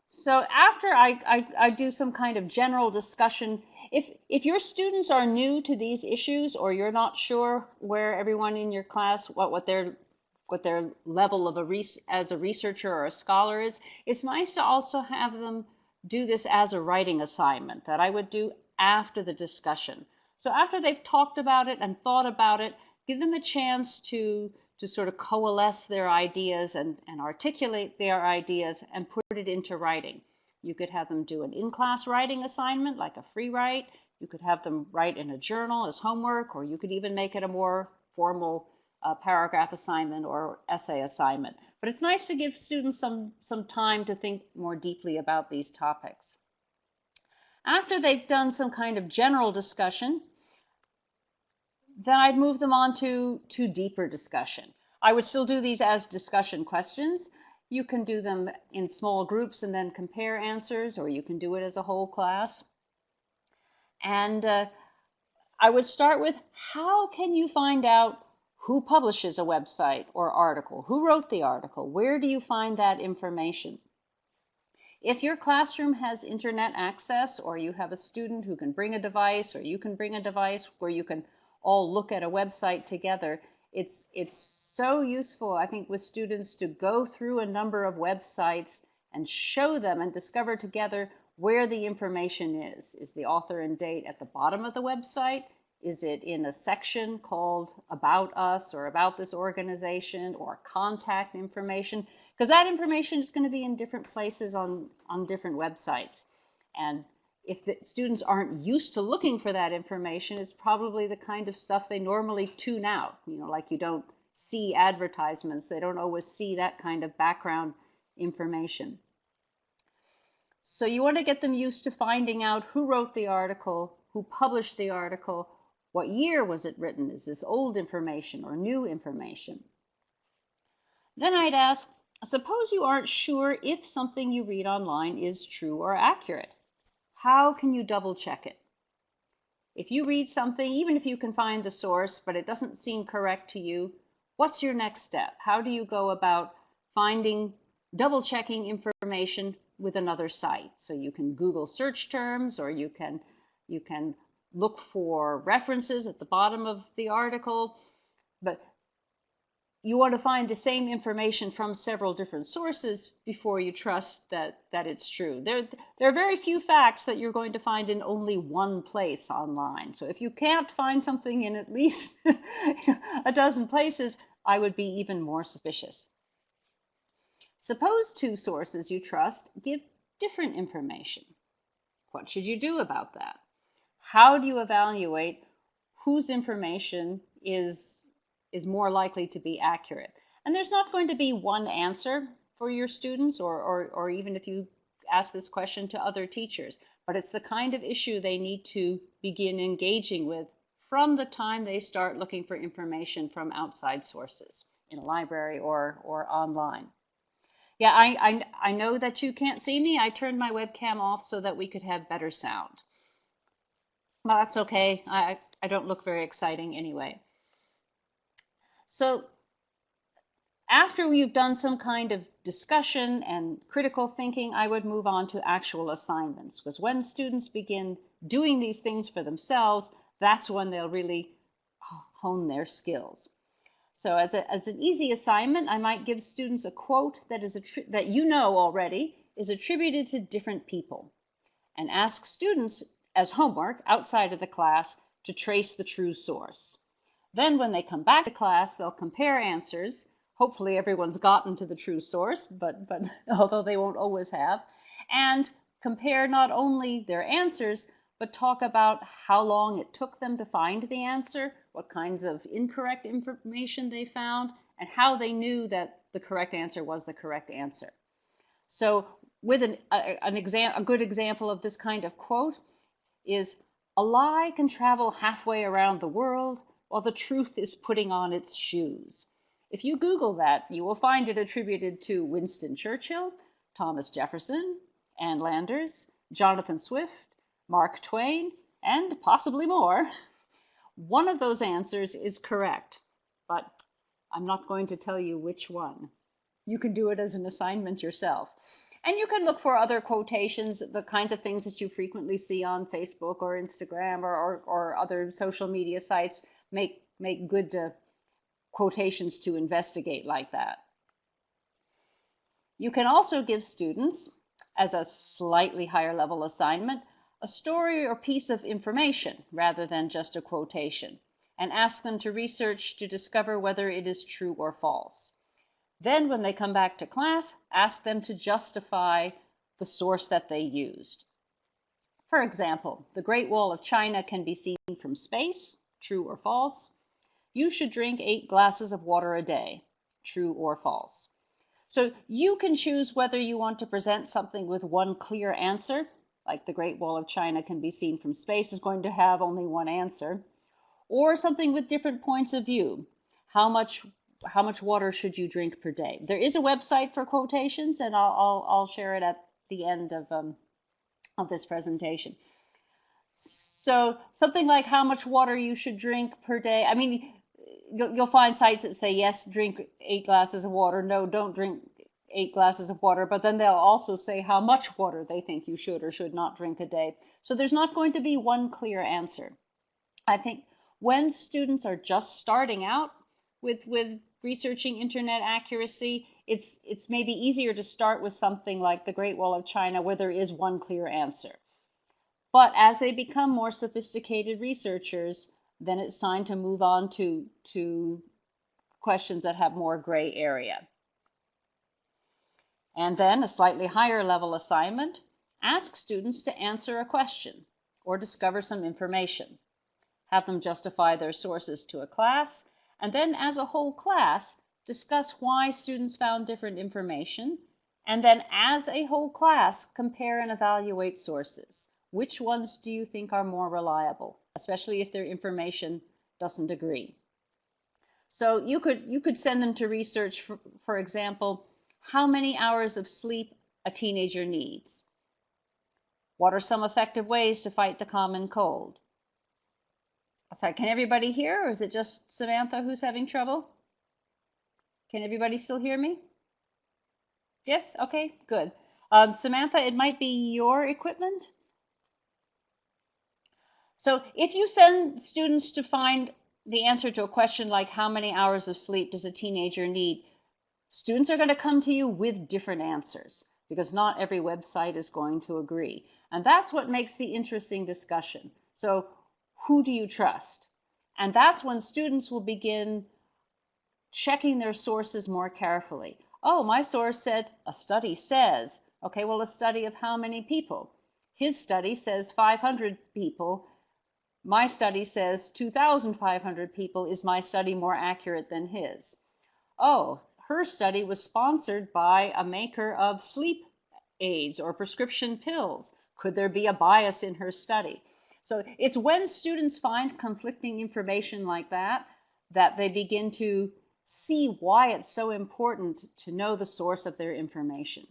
So after I do some kind of general discussion, If your students are new to these issues, or you're not sure where everyone in your class, what their level of as a researcher or a scholar is, it's nice to also have them do this as a writing assignment that I would do after the discussion. So after they've talked about it and thought about it, give them a chance to sort of coalesce their ideas and articulate their ideas and put it into writing. You could have them do an in-class writing assignment, like a free write. You could have them write in a journal as homework, or you could even make it a more formal paragraph assignment or essay assignment. But it's nice to give students some time to think more deeply about these topics. After they've done some kind of general discussion, then I'd move them on to deeper discussion. I would still do these as discussion questions. You can do them in small groups and then compare answers, or you can do it as a whole class. And I would start with, how can you find out who publishes a website or article? Who wrote the article? Where do you find that information? If your classroom has internet access, or you have a student who can bring a device, or you can bring a device where you can all look at a website together, it's so useful, I think, with students to go through a number of websites and show them and discover together where the information is. Is the author and date at the bottom of the website? Is it in a section called About Us, or About This Organization, or contact information? Because that information is going to be in different places on different websites. And if the students aren't used to looking for that information, it's probably the kind of stuff they normally tune out. You know, like you don't see advertisements. They don't always see that kind of background information. So you want to get them used to finding out who wrote the article, who published the article, what year was it written? Is this old information or new information? Then I'd ask, suppose you aren't sure if something you read online is true or accurate. How can you double check it? If you read something, even if you can find the source, but it doesn't seem correct to you, what's your next step? How do you go about double checking information with another site? So you can Google search terms, or you can look for references at the bottom of the article, but you want to find the same information from several different sources before you trust that it's true. There are very few facts that you're going to find in only one place online. So if you can't find something in at least a dozen places, I would be even more suspicious. Suppose two sources you trust give different information. What should you do about that? How do you evaluate whose information is more likely to be accurate? And there's not going to be one answer for your students, or even if you ask this question to other teachers, but it's the kind of issue they need to begin engaging with from the time they start looking for information from outside sources in a library or online. Yeah, I know that you can't see me. I turned my webcam off so that we could have better sound. Well, that's okay. I don't look very exciting anyway. So after we've done some kind of discussion and critical thinking, I would move on to actual assignments, because when students begin doing these things for themselves, that's when they'll really hone their skills. So as an easy assignment, I might give students a quote that you know already is attributed to different people, and ask students as homework outside of the class to trace the true source. Then when they come back to class, they'll compare answers. Hopefully everyone's gotten to the true source, but although they won't always have, and compare not only their answers, but talk about how long it took them to find the answer, what kinds of incorrect information they found, and how they knew that the correct answer was the correct answer. So with a good example of this kind of quote is, "A lie can travel halfway around the world, while the truth is putting on its shoes." If you Google that, you will find it attributed to Winston Churchill, Thomas Jefferson, Ann Landers, Jonathan Swift, Mark Twain, and possibly more. One of those answers is correct, but I'm not going to tell you which one. You can do it as an assignment yourself. And you can look for other quotations, the kinds of things that you frequently see on Facebook or Instagram or other social media sites make good quotations to investigate like that. You can also give students, as a slightly higher level assignment, a story or piece of information rather than just a quotation, and ask them to research to discover whether it is true or false. Then when they come back to class, ask them to justify the source that they used. For example, the Great Wall of China can be seen from space, true or false. You should drink 8 glasses of water a day, true or false. So you can choose whether you want to present something with one clear answer, like the Great Wall of China can be seen from space is going to have only one answer, or something with different points of view. How much water should you drink per day? There is a website for quotations, and I'll share it at the end of this presentation. So something like how much water you should drink per day. I mean, you'll find sites that say, yes, drink 8 glasses of water. No, don't drink 8 glasses of water. But then they'll also say how much water they think you should or should not drink a day. So there's not going to be one clear answer. I think when students are just starting out with researching internet accuracy, it's maybe easier to start with something like the Great Wall of China, where there is one clear answer. But as they become more sophisticated researchers, then it's time to move on to questions that have more gray area. And then a slightly higher level assignment, ask students to answer a question or discover some information. Have them justify their sources to a class, and then as a whole class, discuss why students found different information, and then as a whole class, compare and evaluate sources. Which ones do you think are more reliable, especially if their information doesn't agree? So you could send them to research, for example, how many hours of sleep a teenager needs. What are some effective ways to fight the common cold? Sorry, can everybody hear, or is it just Samantha who's having trouble? Can everybody still hear me? Yes? Okay, good. Samantha, it might be your equipment. So if you send students to find the answer to a question like how many hours of sleep does a teenager need, students are going to come to you with different answers because not every website is going to agree. And that's what makes the interesting discussion. So who do you trust? And that's when students will begin checking their sources more carefully. Oh, my source said a study says. Okay, well, a study of how many people? His study says 500 people. My study says 2,500 people. Is my study more accurate than his? Oh, her study was sponsored by a maker of sleep aids or prescription pills. Could there be a bias in her study? So it's when students find conflicting information like that, that they begin to see why it's so important to know the source of their information.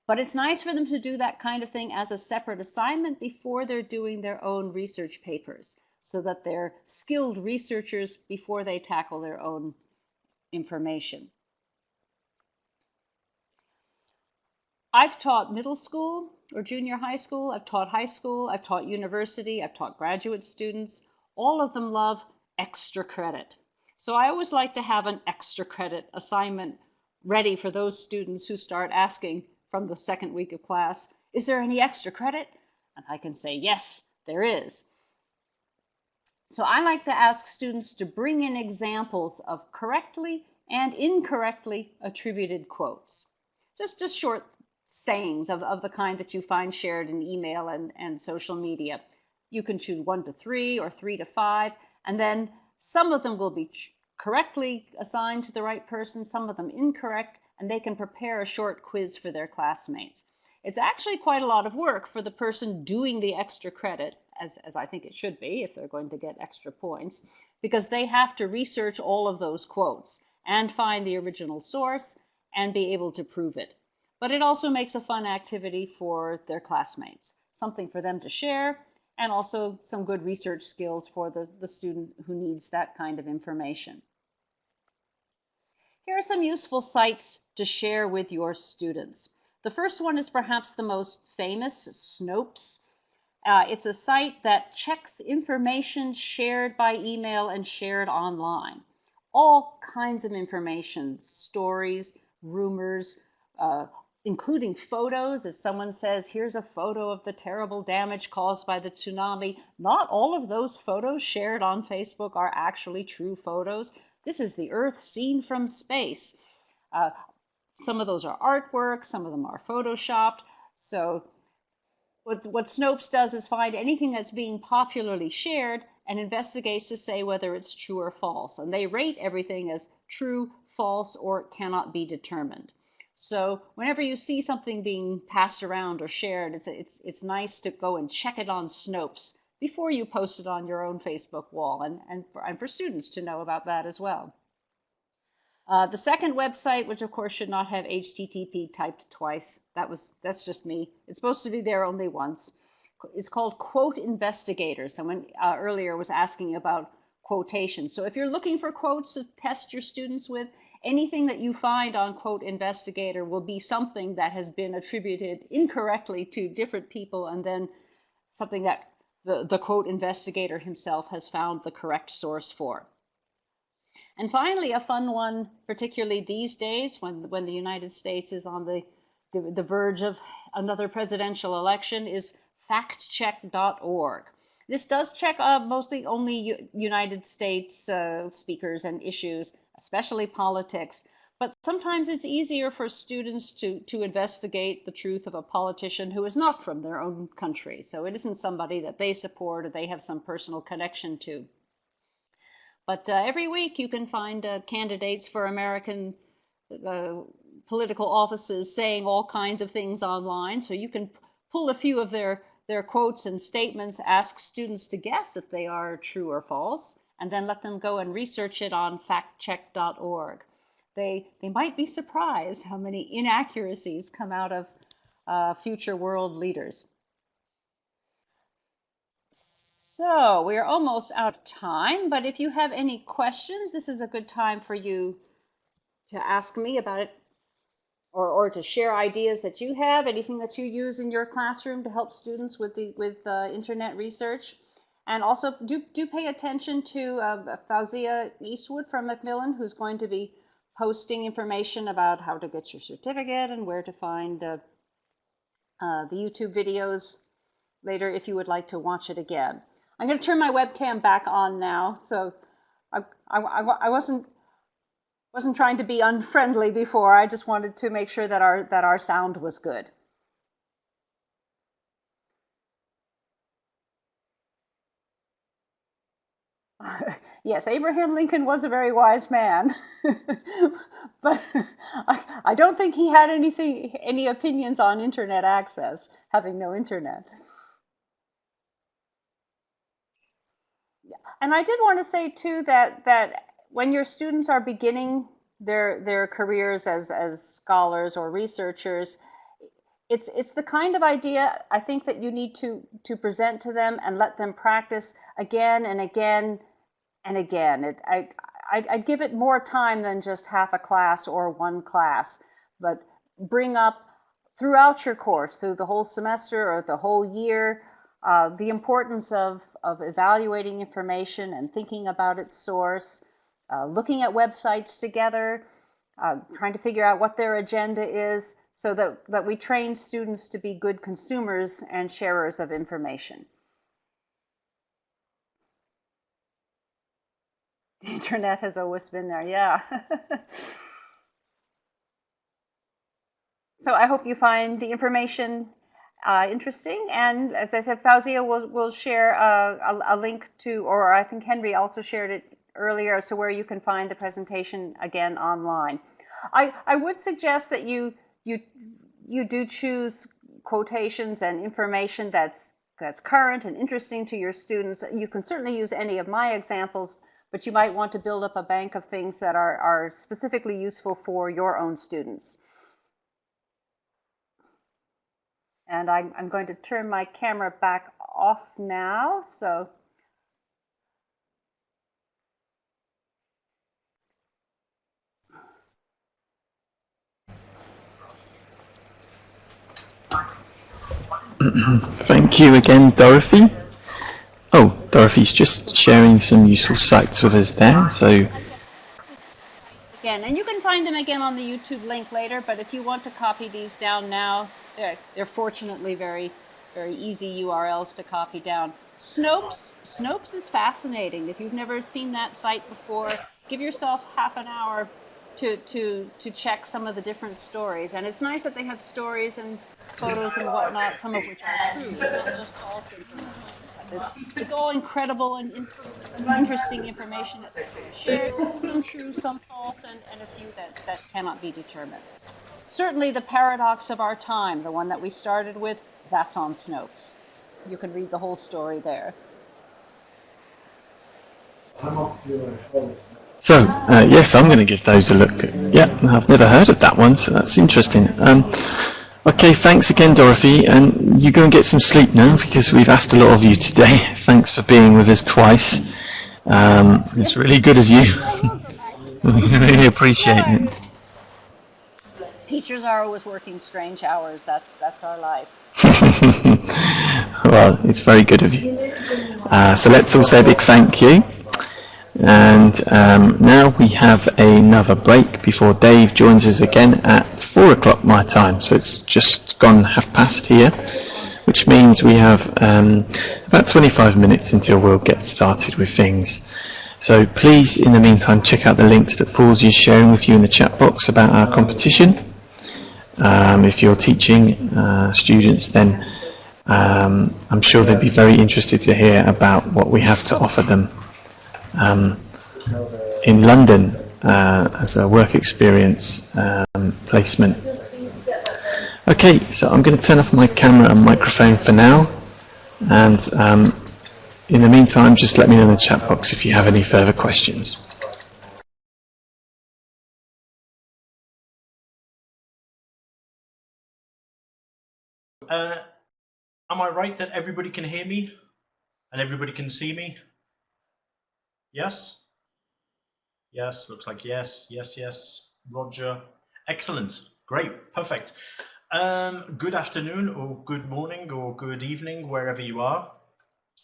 But it's nice for them to do that kind of thing as a separate assignment before they're doing their own research papers, so that they're skilled researchers before they tackle their own information. I've taught middle school or junior high school, I've taught high school, I've taught university, I've taught graduate students. All of them love extra credit. So I always like to have an extra credit assignment ready for those students who start asking from the second week of class, is there any extra credit? And I can say, yes, there is. So I like to ask students to bring in examples of correctly and incorrectly attributed quotes. Just short sayings of the kind that you find shared in email and social media. You can choose 1 to 3 or 3 to 5, and then some of them will be correctly assigned to the right person, some of them incorrect, and they can prepare a short quiz for their classmates. It's actually quite a lot of work for the person doing the extra credit, as I think it should be if they're going to get extra points, because they have to research all of those quotes and find the original source and be able to prove it. But it also makes a fun activity for their classmates, something for them to share, and also some good research skills for the student who needs that kind of information. Here are some useful sites to share with your students. The first one is perhaps the most famous, Snopes. It's a site that checks information shared by email and shared online. All kinds of information, stories, rumors, including photos. If someone says, here's a photo of the terrible damage caused by the tsunami, not all of those photos shared on Facebook are actually true photos. This is the Earth seen from space. Some of those are artwork, some of them are photoshopped. So what Snopes does is find anything that's being popularly shared and investigates to say whether it's true or false. And they rate everything as true, false, or cannot be determined. So whenever you see something being passed around or shared, it's nice to go and check it on Snopes before you post it on your own Facebook wall, and for students to know about that as well. The second website, which of course should not have HTTP typed twice, that's just me. It's supposed to be there only once. It's called Quote Investigator. Someone earlier was asking about quotations. So if you're looking for quotes to test your students with, anything that you find on Quote Investigator will be something that has been attributed incorrectly to different people, and then something that the Quote Investigator himself has found the correct source for. And finally, a fun one, particularly these days when the United States is on the verge of another presidential election, is factcheck.org. This does check mostly only United States speakers and issues, especially politics. But sometimes it's easier for students to investigate the truth of a politician who is not from their own country. So it isn't somebody that they support or they have some personal connection to. But every week you can find candidates for American political offices saying all kinds of things online. So you can pull a few of their quotes and statements, ask students to guess if they are true or false, and then let them go and research it on factcheck.org. They might be surprised how many inaccuracies come out of future world leaders. So we're almost out of time, but if you have any questions, this is a good time for you to ask me about it, or to share ideas that you have, anything that you use in your classroom to help students with internet research. And also do pay attention to Fauzia Eastwood from Macmillan, who's going to be posting information about how to get your certificate and where to find the YouTube videos later if you would like to watch it again. I'm going to turn my webcam back on now. So I wasn't trying to be unfriendly before. I just wanted to make sure that our sound was good. Yes, Abraham Lincoln was a very wise man, but I don't think he had any opinions on internet access, having no internet. And I did want to say too that when your students are beginning their careers as scholars or researchers, it's the kind of idea I think that you need to present to them and let them practice again and again and again. I'd give it more time than just half a class or one class, but bring up throughout your course, through the whole semester or the whole year, the importance of evaluating information and thinking about its source, looking at websites together, trying to figure out what their agenda is, so that we train students to be good consumers and sharers of information. The internet has always been there, yeah. So I hope you find the information interesting. And as I said, Fauzia will share a link to, or I think Henry also shared it earlier, so where you can find the presentation again online. I would suggest that you do choose quotations and information that's current and interesting to your students. You can certainly use any of my examples, but you might want to build up a bank of things that are specifically useful for your own students. And I'm going to turn my camera back off now. So Thank you again, Dorothy. Oh, Dorothy's just sharing some useful sites with us there. So Again, and you can find them again on the YouTube link later, but if you want to copy these down now, they're fortunately very easy URLs to copy down. Snopes is fascinating. If you've never seen that site before, give yourself half an hour to check some of the different stories. And it's nice that they have stories and photos and whatnot, some of which are true. It's not just false information. It's all incredible and interesting information that they share. Some true, some false, and a few that cannot be determined. Certainly the paradox of our time, the one that we started with, that's on Snopes. You can read the whole story there. So, yes, I'm going to give those a look. Yeah, I've never heard of that one, so that's interesting. Okay, thanks again, Dorothy, and you go and get some sleep now, because we've asked a lot of you today. Thanks for being with us twice. It's really good of you. We really appreciate it. Teachers are always working strange hours. That's our life. Well, it's very good of you. So let's all say a big thank you. And now we have another break before Dave joins us again at 4 o'clock my time. So it's just gone past here, which means we have about 25 minutes until we'll get started with things. So please, in the meantime, check out the links that Foolsy is sharing with you in the chat box about our competition. If you're teaching students, then I'm sure they'd be very interested to hear about what we have to offer them in London as a work experience placement. Okay, so I'm going to turn off my camera and microphone for now, and in the meantime, just let me know in the chat box if you have any further questions. Am I right that everybody can hear me and everybody can see me? Yes? Yes, looks like yes, yes, yes. Roger. Excellent. Great. Perfect. Good afternoon or good morning or good evening, wherever you are.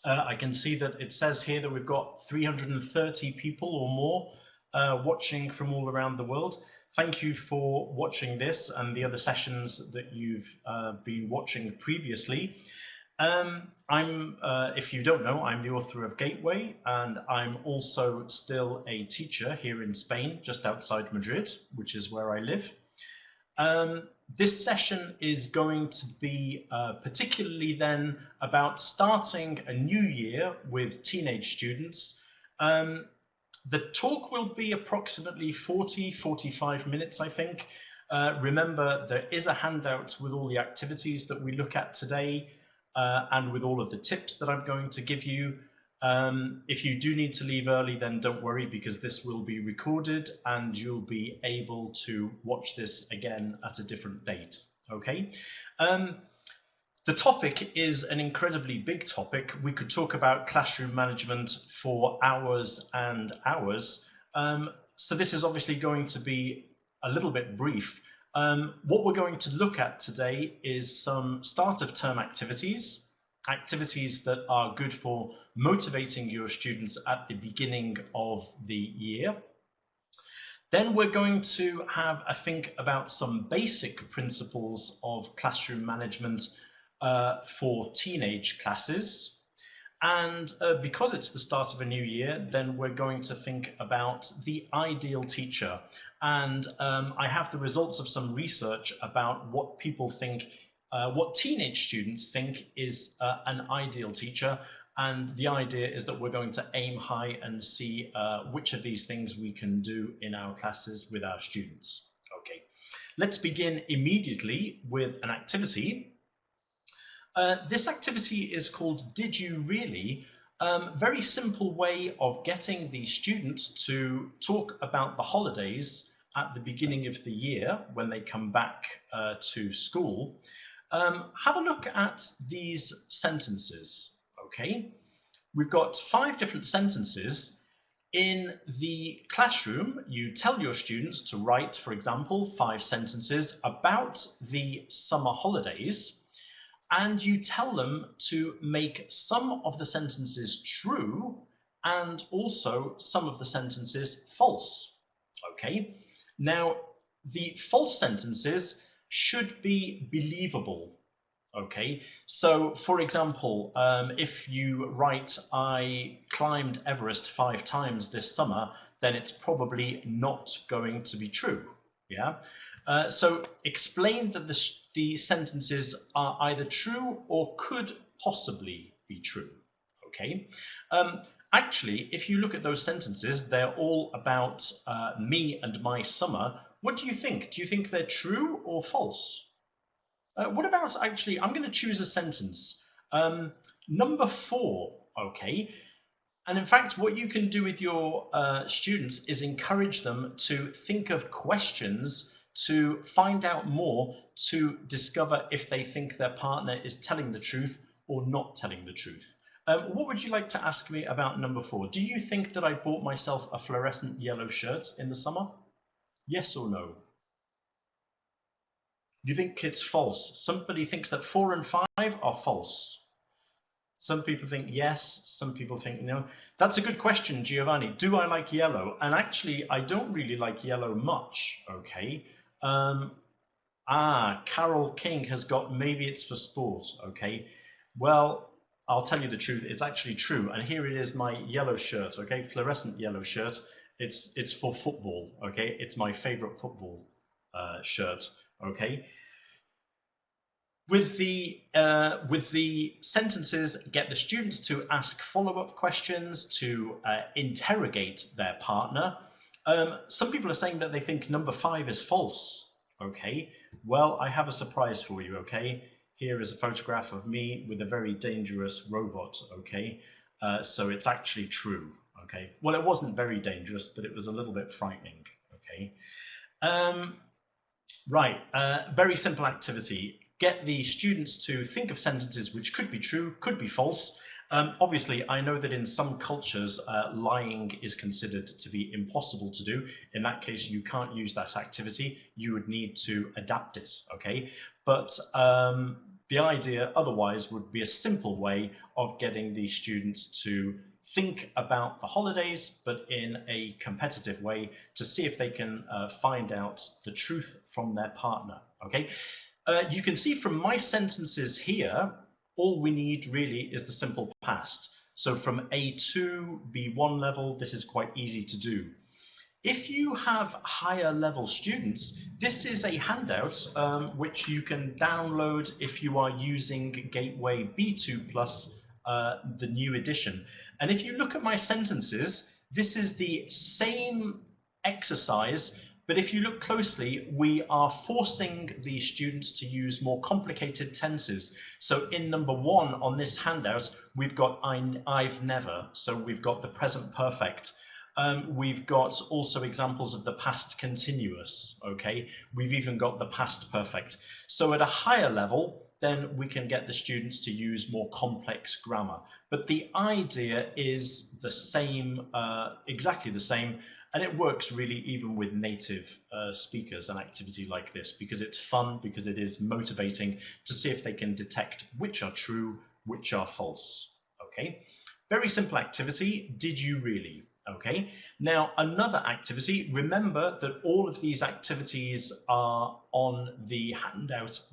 I can see that it says here that we've got 330 people or more watching from all around the world. Thank you for watching this and the other sessions that you've been watching previously. If you don't know, I'm the author of Gateway, and I'm also still a teacher here in Spain, just outside Madrid, which is where I live. This session is going to be particularly then about starting a new year with teenage students. The talk will be approximately 40-45 minutes, I think. Remember, there is a handout with all the activities that we look at today and with all of the tips that I'm going to give you. If you do need to leave early, then don't worry, because this will be recorded and you'll be able to watch this again at a different date. Okay. The topic is an incredibly big topic. We could talk about classroom management for hours and hours. So this is obviously going to be a little bit brief. What we're going to look at today is some start of term activities that are good for motivating your students at the beginning of the year. Then we're going to have a think about some basic principles of classroom management for teenage classes. And because it's the start of a new year, then we're going to think about the ideal teacher. And I have the results of some research about what people think, what teenage students think is an ideal teacher. And the idea is that we're going to aim high and see which of these things we can do in our classes with our students. Okay, let's begin immediately with an activity. This activity is called Did You Really? Very simple way of getting the students to talk about the holidays at the beginning of the year when they come back to school. Have a look at these sentences. Okay, we've got 5 different sentences. In the classroom, you tell your students to write, for example, 5 sentences about the summer holidays. and you tell them to make some of the sentences true and also some of the sentences false. Okay, now the false sentences should be believable. Okay, so for example, if you write, I climbed Everest 5 times this summer, then it's probably not going to be true. Yeah. So explain that the sentences are either true or could possibly be true. Okay. Actually, if you look at those sentences, they're all about me and my summer. What do you think? Do you think they're true or false? What about, actually, I'm going to choose a sentence. Number 4, okay. And in fact, what you can do with your students is encourage them to think of questions to find out more, to discover if they think their partner is telling the truth or not telling the truth. What would you like to ask me about number 4? Do you think that I bought myself a fluorescent yellow shirt in the summer? Yes or no? You think it's false. Somebody thinks that 4 and 5 are false. Some people think yes, some people think no. That's a good question, Giovanni. Do I like yellow? And actually, I don't really like yellow much, okay? Carol King has got, maybe it's for sport, okay? Well, I'll tell you the truth, it's actually true. And here it is, my yellow shirt, okay? Fluorescent yellow shirt. It's for football, okay? It's my favorite football shirt, okay? With the sentences, get the students to ask follow-up questions, to interrogate their partner. Some people are saying that they think number 5 is false. Okay, well, I have a surprise for you. Okay, here is a photograph of me with a very dangerous robot. Okay, so it's actually true. Okay, well, it wasn't very dangerous, but it was a little bit frightening. Okay, right, very simple activity. Get the students to think of sentences which could be true, could be false. Obviously, I know that in some cultures, lying is considered to be impossible to do. In that case, you can't use that activity. You would need to adapt it, okay? But the idea otherwise would be a simple way of getting the students to think about the holidays, but in a competitive way, to see if they can find out the truth from their partner, okay? You can see from my sentences here, all we need really is the simple past. So from A2, B1 level, this is quite easy to do. If you have higher level students, this is a handout which you can download if you are using Gateway B2 Plus, the new edition. And if you look at my sentences, this is the same exercise, but if you look closely, we are forcing the students to use more complicated tenses. So in number 1 on this handout, we've got I've never. So we've got the present perfect. We've got also examples of the past continuous. Okay, we've even got the past perfect. So at a higher level, then we can get the students to use more complex grammar. But the idea is the same, exactly the same. And it works really even with native speakers, an activity like this, because it's fun, because it is motivating to see if they can detect which are true, which are false. Okay, very simple activity. Did you really? Okay, now another activity. Remember that all of these activities are on the handouts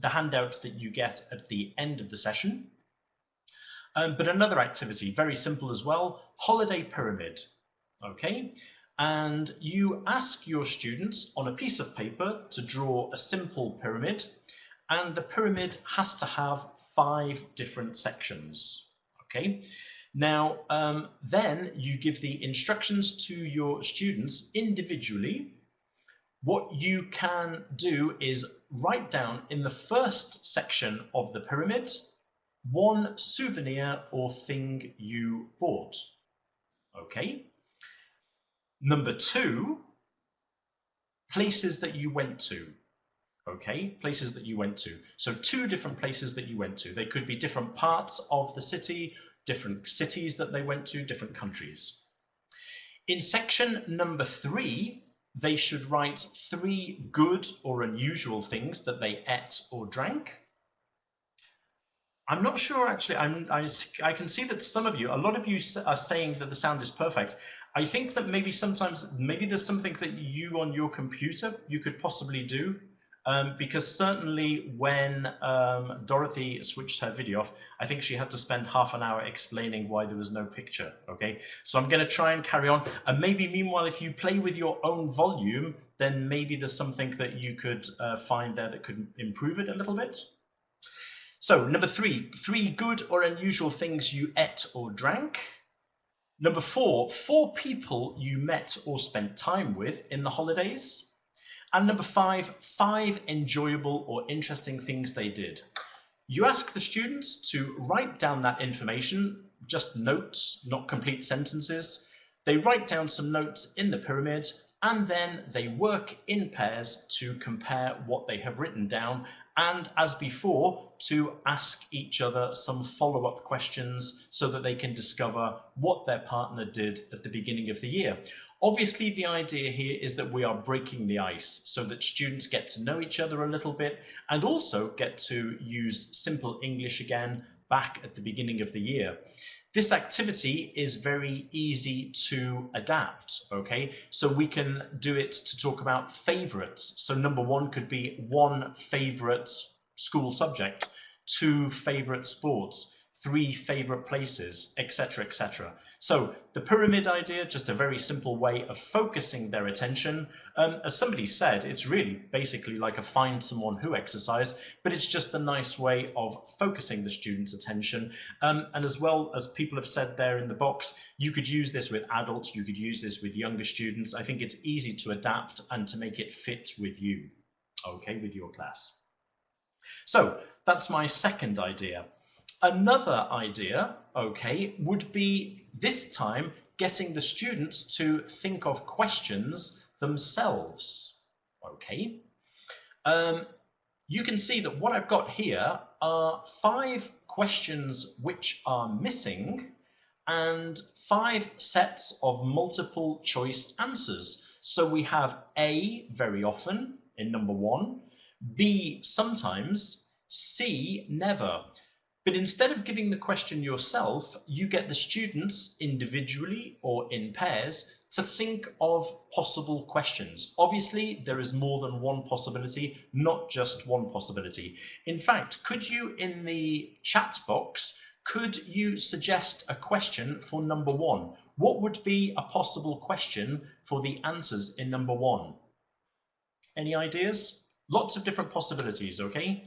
that you get at the end of the session. But another activity, very simple as well, holiday pyramid. Okay. And you ask your students on a piece of paper to draw a simple pyramid, and the pyramid has to have 5 different sections. Okay, now then you give the instructions to your students individually. What you can do is write down in the first section of the pyramid 1 souvenir or thing you bought. Okay. Number 2, places that you went to. Okay, places that you went to. So 2 different places that you went to. They could be different parts of the city, different cities that they went to, different countries. In section number 3, they should write 3 good or unusual things that they ate or drank. I'm not sure actually. I can see that some of you, a lot of you are saying that the sound is perfect. I think that maybe sometimes, maybe there's something that you on your computer you could possibly do. Because certainly when Dorothy switched her video off, I think she had to spend half an hour explaining why there was no picture. Okay, so I'm going to try and carry on. And maybe meanwhile, if you play with your own volume, then maybe there's something that you could find there that could improve it a little bit. So number 3, 3 good or unusual things you ate or drank. Number 4, 4 people you met or spent time with in the holidays. And number 5, 5 enjoyable or interesting things they did. You ask the students to write down that information, just notes, not complete sentences. They write down some notes in the pyramid, and then they work in pairs to compare what they have written down, and as before, to ask each other some follow-up questions so that they can discover what their partner did at the beginning of the year. Obviously, the idea here is that we are breaking the ice so that students get to know each other a little bit and also get to use simple English again back at the beginning of the year. This activity is very easy to adapt, okay? So we can do it to talk about favorites. So number 1 could be 1 favorite school subject, 2 favorite sports, 3 favorite places, etc., etc. So the pyramid idea, just a very simple way of focusing their attention. As somebody said, it's really basically like a find someone who exercise, but it's just a nice way of focusing the student's attention. And as well as people have said there in the box, you could use this with adults, you could use this with younger students. I think it's easy to adapt and to make it fit with you, okay, with your class. So that's my second idea. Another idea, okay, would be this time getting the students to think of questions themselves, okay? You can see that what I've got here are 5 questions which are missing and 5 sets of multiple choice answers. So we have A, very often, in number 1, B, sometimes, C, never. But instead of giving the question yourself, you get the students individually or in pairs to think of possible questions. Obviously, there is more than one possibility, not just one possibility. In fact, could you, in the chat box, could you suggest a question for number 1? What would be a possible question for the answers in number 1? Any ideas? Lots of different possibilities, okay?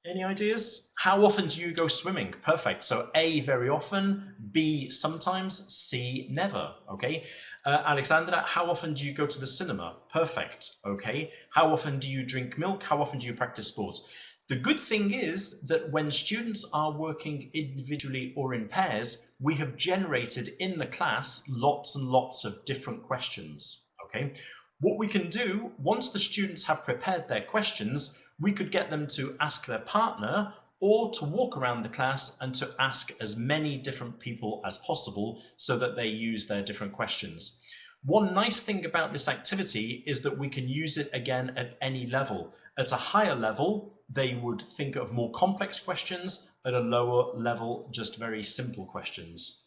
Any ideas? How often do you go swimming? Perfect. So A, very often, B, sometimes, C, never. Okay. Alexandra, how often do you go to the cinema? Perfect. Okay. How often do you drink milk? How often do you practice sports? The good thing is that when students are working individually or in pairs, we have generated in the class lots and lots of different questions. Okay. What we can do, once the students have prepared their questions, we could get them to ask their partner or to walk around the class and to ask as many different people as possible so that they use their different questions. One nice thing about this activity is that we can use it again at any level. At a higher level, they would think of more complex questions. At a lower level, just very simple questions.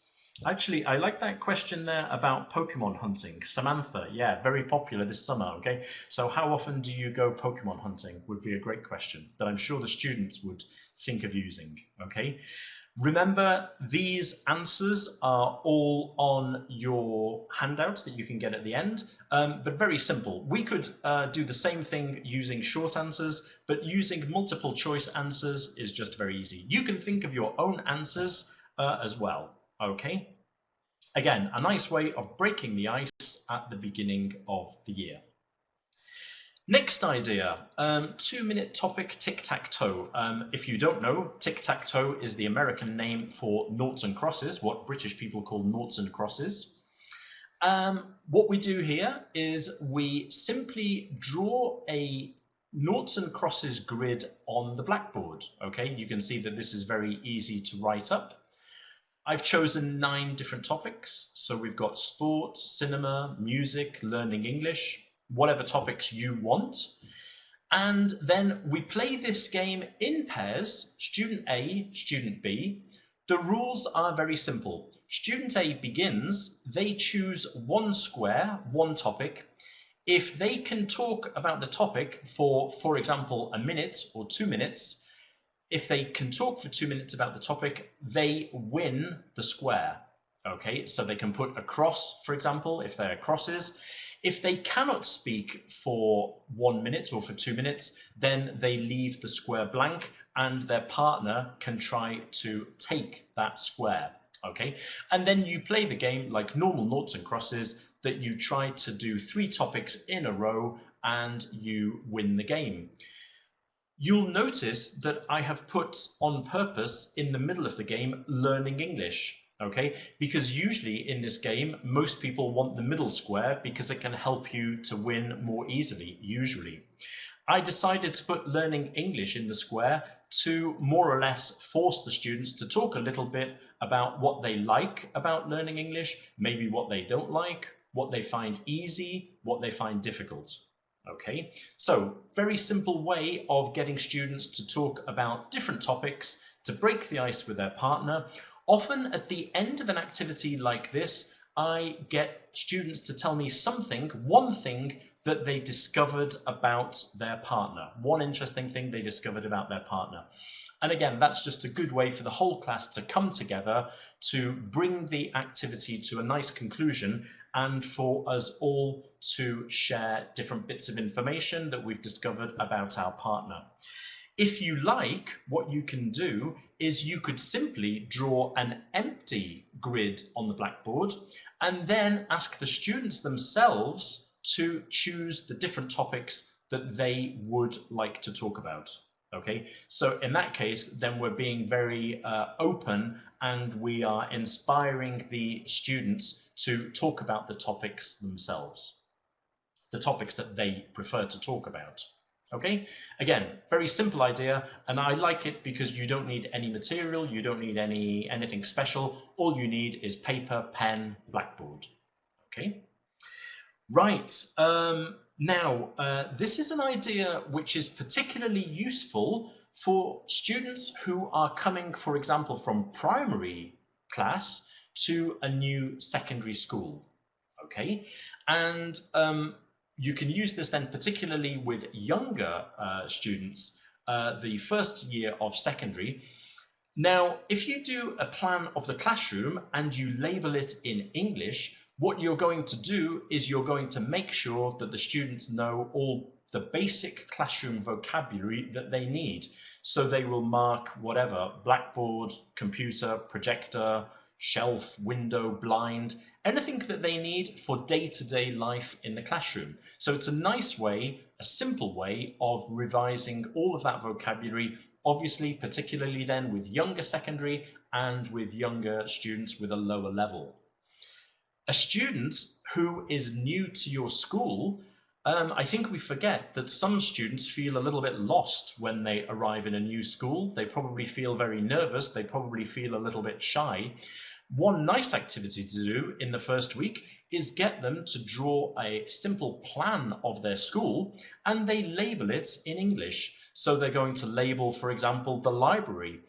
Actually, I like that question there about Pokemon hunting. Samantha, yeah, very popular this summer, okay? So how often do you go Pokemon hunting would be a great question that I'm sure the students would think of using, okay? Remember, these answers are all on your handouts that you can get at the end, but very simple. We could do the same thing using short answers, but using multiple choice answers is just very easy. You can think of your own answers as well. Okay, again, a nice way of breaking the ice at the beginning of the year. Next idea, 2-minute topic tic-tac-toe. If you don't know, tic-tac-toe is the American name for noughts and crosses, what British people call noughts and crosses. What we do here is we simply draw a noughts and crosses grid on the blackboard. Okay, you can see that this is very easy to write up. I've chosen 9 different topics. So we've got sports, cinema, music, learning English, whatever topics you want. And then we play this game in pairs, student A, student B. The rules are very simple. Student A begins, they choose one square, one topic. If they can talk about the topic for example, a minute or 2 minutes, if they can talk for 2 minutes about the topic, they win the square. Okay, so they can put a cross, for example, if they're crosses. If they cannot speak for 1 minute or for 2 minutes, then they leave the square blank and their partner can try to take that square. Okay, and then you play the game like normal noughts and crosses, that you try to do 3 topics in a row and you win the game. You'll notice that I have put on purpose in the middle of the game learning English. Okay, because usually in this game, most people want the middle square because it can help you to win more easily, usually. I decided to put learning English in the square to more or less force the students to talk a little bit about what they like about learning English, maybe what they don't like, what they find easy, what they find difficult. Okay, so very simple way of getting students to talk about different topics, to break the ice with their partner. Often at the end of an activity like this, I get students to tell me something, one thing that they discovered about their partner, one interesting thing they discovered about their partner. And again, that's just a good way for the whole class to come together, to bring the activity to a nice conclusion, and for us all to share different bits of information that we've discovered about our partner. If you like, what you can do is you could simply draw an empty grid on the blackboard and then ask the students themselves to choose the different topics that they would like to talk about. Okay, so in that case, then we're being very open and we are inspiring the students to talk about the topics themselves, the topics that they prefer to talk about. Okay, again, very simple idea, and I like it because you don't need any material, you don't need anything special. All you need is paper, pen, blackboard. Okay, right. Now, this is an idea which is particularly useful for students who are coming, for example, from primary class to a new secondary school. Okay, and you can use this then particularly with younger students, the first year of secondary. Now, if you do a plan of the classroom and you label it in English, what you're going to do is you're going to make sure that the students know all the basic classroom vocabulary that they need. So they will mark whatever, blackboard, computer, projector, shelf, window, blind, anything that they need for day-to-day life in the classroom. So it's a nice way, a simple way of revising all of that vocabulary, obviously, particularly then with younger secondary and with younger students with a lower level. A student who is new to your school, I think we forget that some students feel a little bit lost when they arrive in a new school. They probably feel very nervous. They probably feel a little bit shy. One nice activity to do in the first week is get them to draw a simple plan of their school and they label it in English. So they're going to label, for example, the library.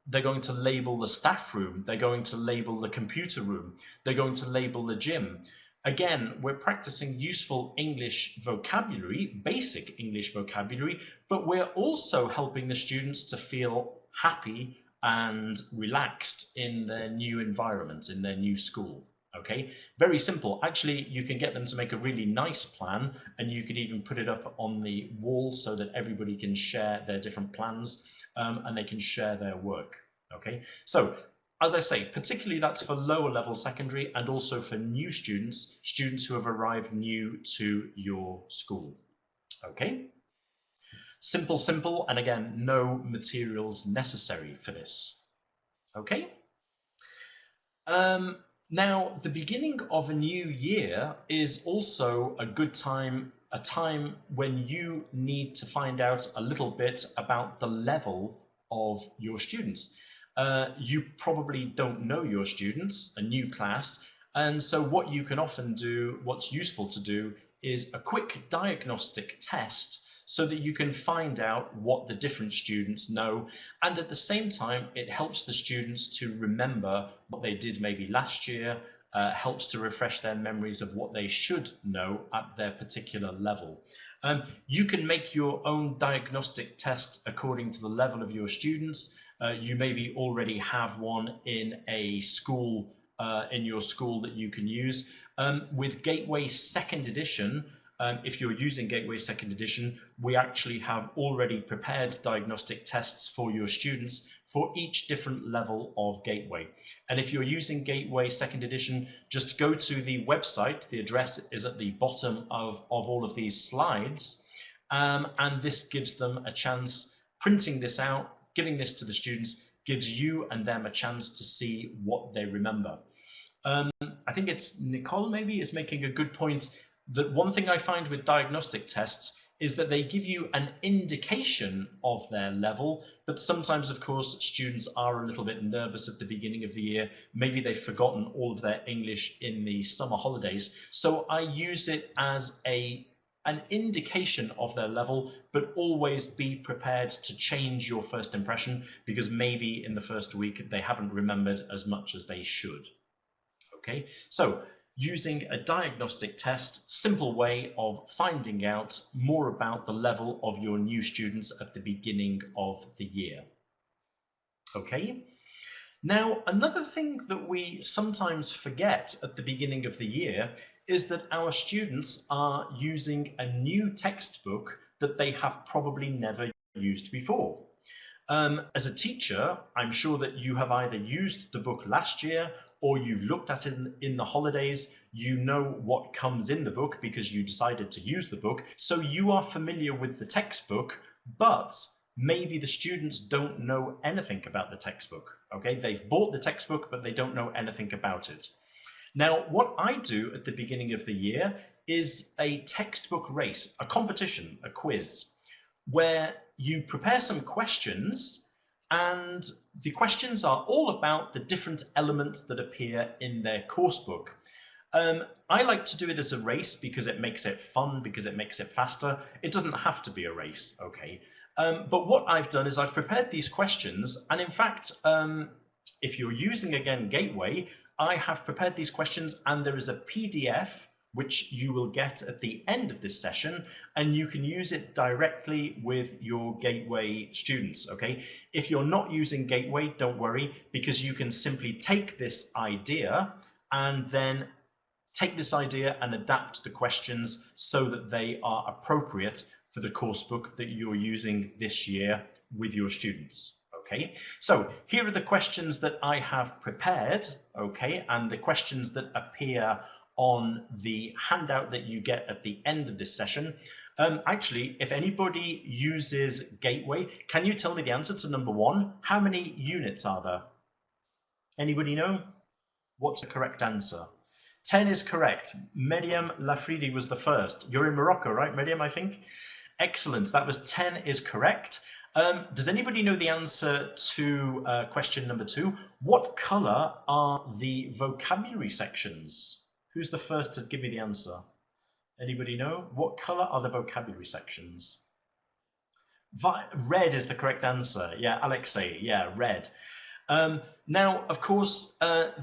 They're going to label the staff room. They're going to label the computer room. They're going to label the gym. Again, we're practicing useful English vocabulary, basic English vocabulary, but we're also helping the students to feel happy and relaxed in their new environment, in their new school. Okay, very simple. Actually, you can get them to make a really nice plan and you could even put it up on the wall so that everybody can share their different plans and they can share their work. Okay, so as I say, particularly that's for lower level secondary and also for new students, students who have arrived new to your school. Okay. Simple, simple, and again, no materials necessary for this. Okay? Now, the beginning of a new year is also a good time, a time when you need to find out a little bit about the level of your students. You probably don't know your students, a new class, and so what you can often do, what's useful to do, is a quick diagnostic test so that you can find out what the different students know, and at the same time it helps the students to remember what they did maybe last year, helps to refresh their memories of what they should know at their particular level. You can make your own diagnostic test according to the level of your students. You maybe already have one in a school, in your school that you can use. With Gateway 2nd edition, if you're using Gateway 2nd edition, we actually have already prepared diagnostic tests for your students for each different level of Gateway. And if you're using Gateway 2nd edition, just go to the website. The address is at the bottom of all of these slides. And this gives them a chance, printing this out, giving this to the students, gives you and them a chance to see what they remember. I think it's Nicole maybe is making a good point that one thing I find with diagnostic tests is that they give you an indication of their level, but sometimes, of course, students are a little bit nervous at the beginning of the year. Maybe they've forgotten all of their English in the summer holidays. So I use it as an indication of their level, but always be prepared to change your first impression, because maybe in the first week they haven't remembered as much as they should. Okay, so using a diagnostic test, simple way of finding out more about the level of your new students at the beginning of the year. Okay, now another thing that we sometimes forget at the beginning of the year is that our students are using a new textbook that they have probably never used before. As a teacher, I'm sure that you have either used the book last year or you looked at it in the holidays. You know what comes in the book because you decided to use the book. So you are familiar with the textbook, but maybe the students don't know anything about the textbook. Okay, they've bought the textbook, but they don't know anything about it. Now, what I do at the beginning of the year is a textbook race, a competition, a quiz, where you prepare some questions, and the questions are all about the different elements that appear in their course book. I like to do it as a race because it makes it fun, because it makes it faster. It doesn't have to be a race, okay? But what I've done is I've prepared these questions, and in fact, if you're using, again, Gateway, I have prepared these questions, and there is a PDF which you will get at the end of this session, and you can use it directly with your Gateway students, okay? If you're not using Gateway, don't worry, because you can simply take this idea and then take this idea and adapt the questions so that they are appropriate for the course book that you're using this year with your students. Okay, so here are the questions that I have prepared, okay, and the questions that appear on the handout that you get at the end of this session. Actually, if anybody uses Gateway, can you tell me the answer to number 1? How many units are there? Anybody know? What's the correct answer? 10 is correct. Miriam Lafridi was the first. You're in Morocco, right, Miriam, I think? Excellent. That was 10 is correct. Does anybody know the answer to question number 2? What color are the vocabulary sections? Who's the first to give me the answer? Anybody know? What color are the vocabulary sections? Red is the correct answer. Yeah, Alexei. Yeah, red. Now, of course,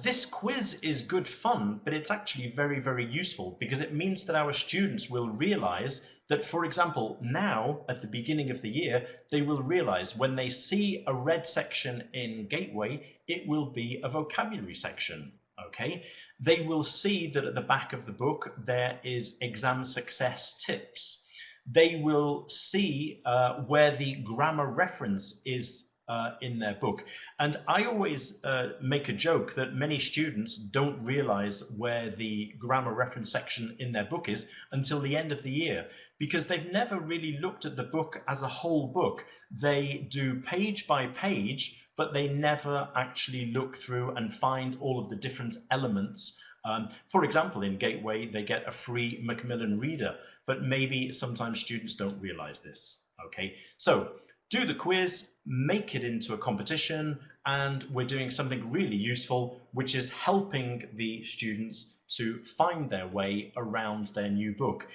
this quiz is good fun, but it's actually very, very useful because it means that our students will realize that, for example, now at the beginning of the year, they will realize when they see a red section in Gateway, it will be a vocabulary section. Okay, they will see that at the back of the book there is exam success tips. They will see where the grammar reference is in their book. And I always make a joke that many students don't realize where the grammar reference section in their book is until the end of the year, because they've never really looked at the book as a whole book. They do page by page, but they never actually look through and find all of the different elements. For example, in Gateway, they get a free Macmillan reader, but maybe sometimes students don't realize this. Okay, so do the quiz, make it into a competition, and we're doing something really useful, which is helping the students to find their way around their new book.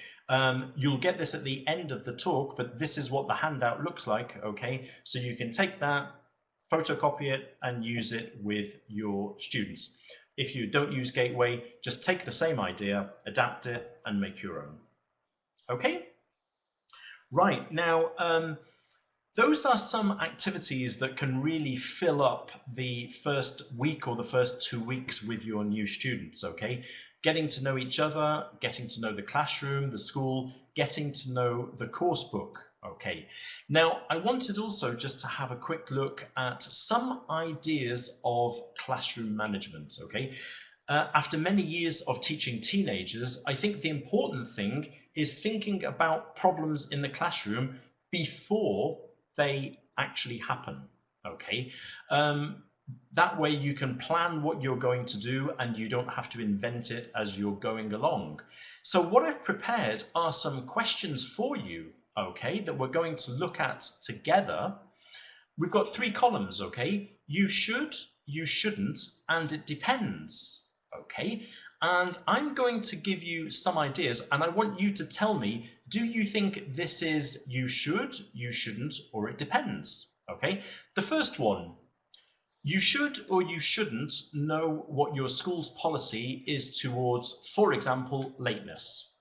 You'll get this at the end of the talk, but this is what the handout looks like, okay? So you can take that, photocopy it, and use it with your students. If you don't use Gateway, just take the same idea, adapt it, and make your own. Okay? Right, now, those are some activities that can really fill up the first week or the first 2 weeks with your new students, okay? Getting to know each other, getting to know the classroom, the school, getting to know the course book, okay? Now, I wanted also just to have a quick look at some ideas of classroom management, okay? After many years of teaching teenagers, I think the important thing is thinking about problems in the classroom before they actually happen, okay? That way you can plan what you're going to do and you don't have to invent it as you're going along. So what I've prepared are some questions for you, okay, that we're going to look at together. We've got 3 columns, okay? You should, you shouldn't, and it depends, okay? And I'm going to give you some ideas, and I want you to tell me, do you think this is you should, you shouldn't, or it depends, okay? The first one, you should or you shouldn't know what your school's policy is towards, for example, lateness.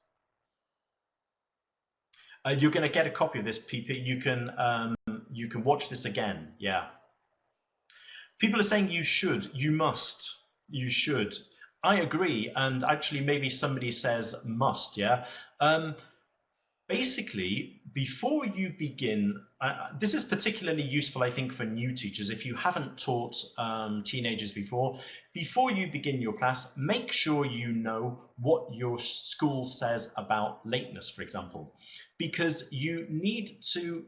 You're going to get a copy of this, PP. You can watch this again. Yeah. People are saying you should, you must, you should. I agree, and actually maybe somebody says must. Yeah. Basically, before you begin, this is particularly useful, I think, for new teachers. If you haven't taught teenagers before you begin your class, make sure you know what your school says about lateness, for example, because you need to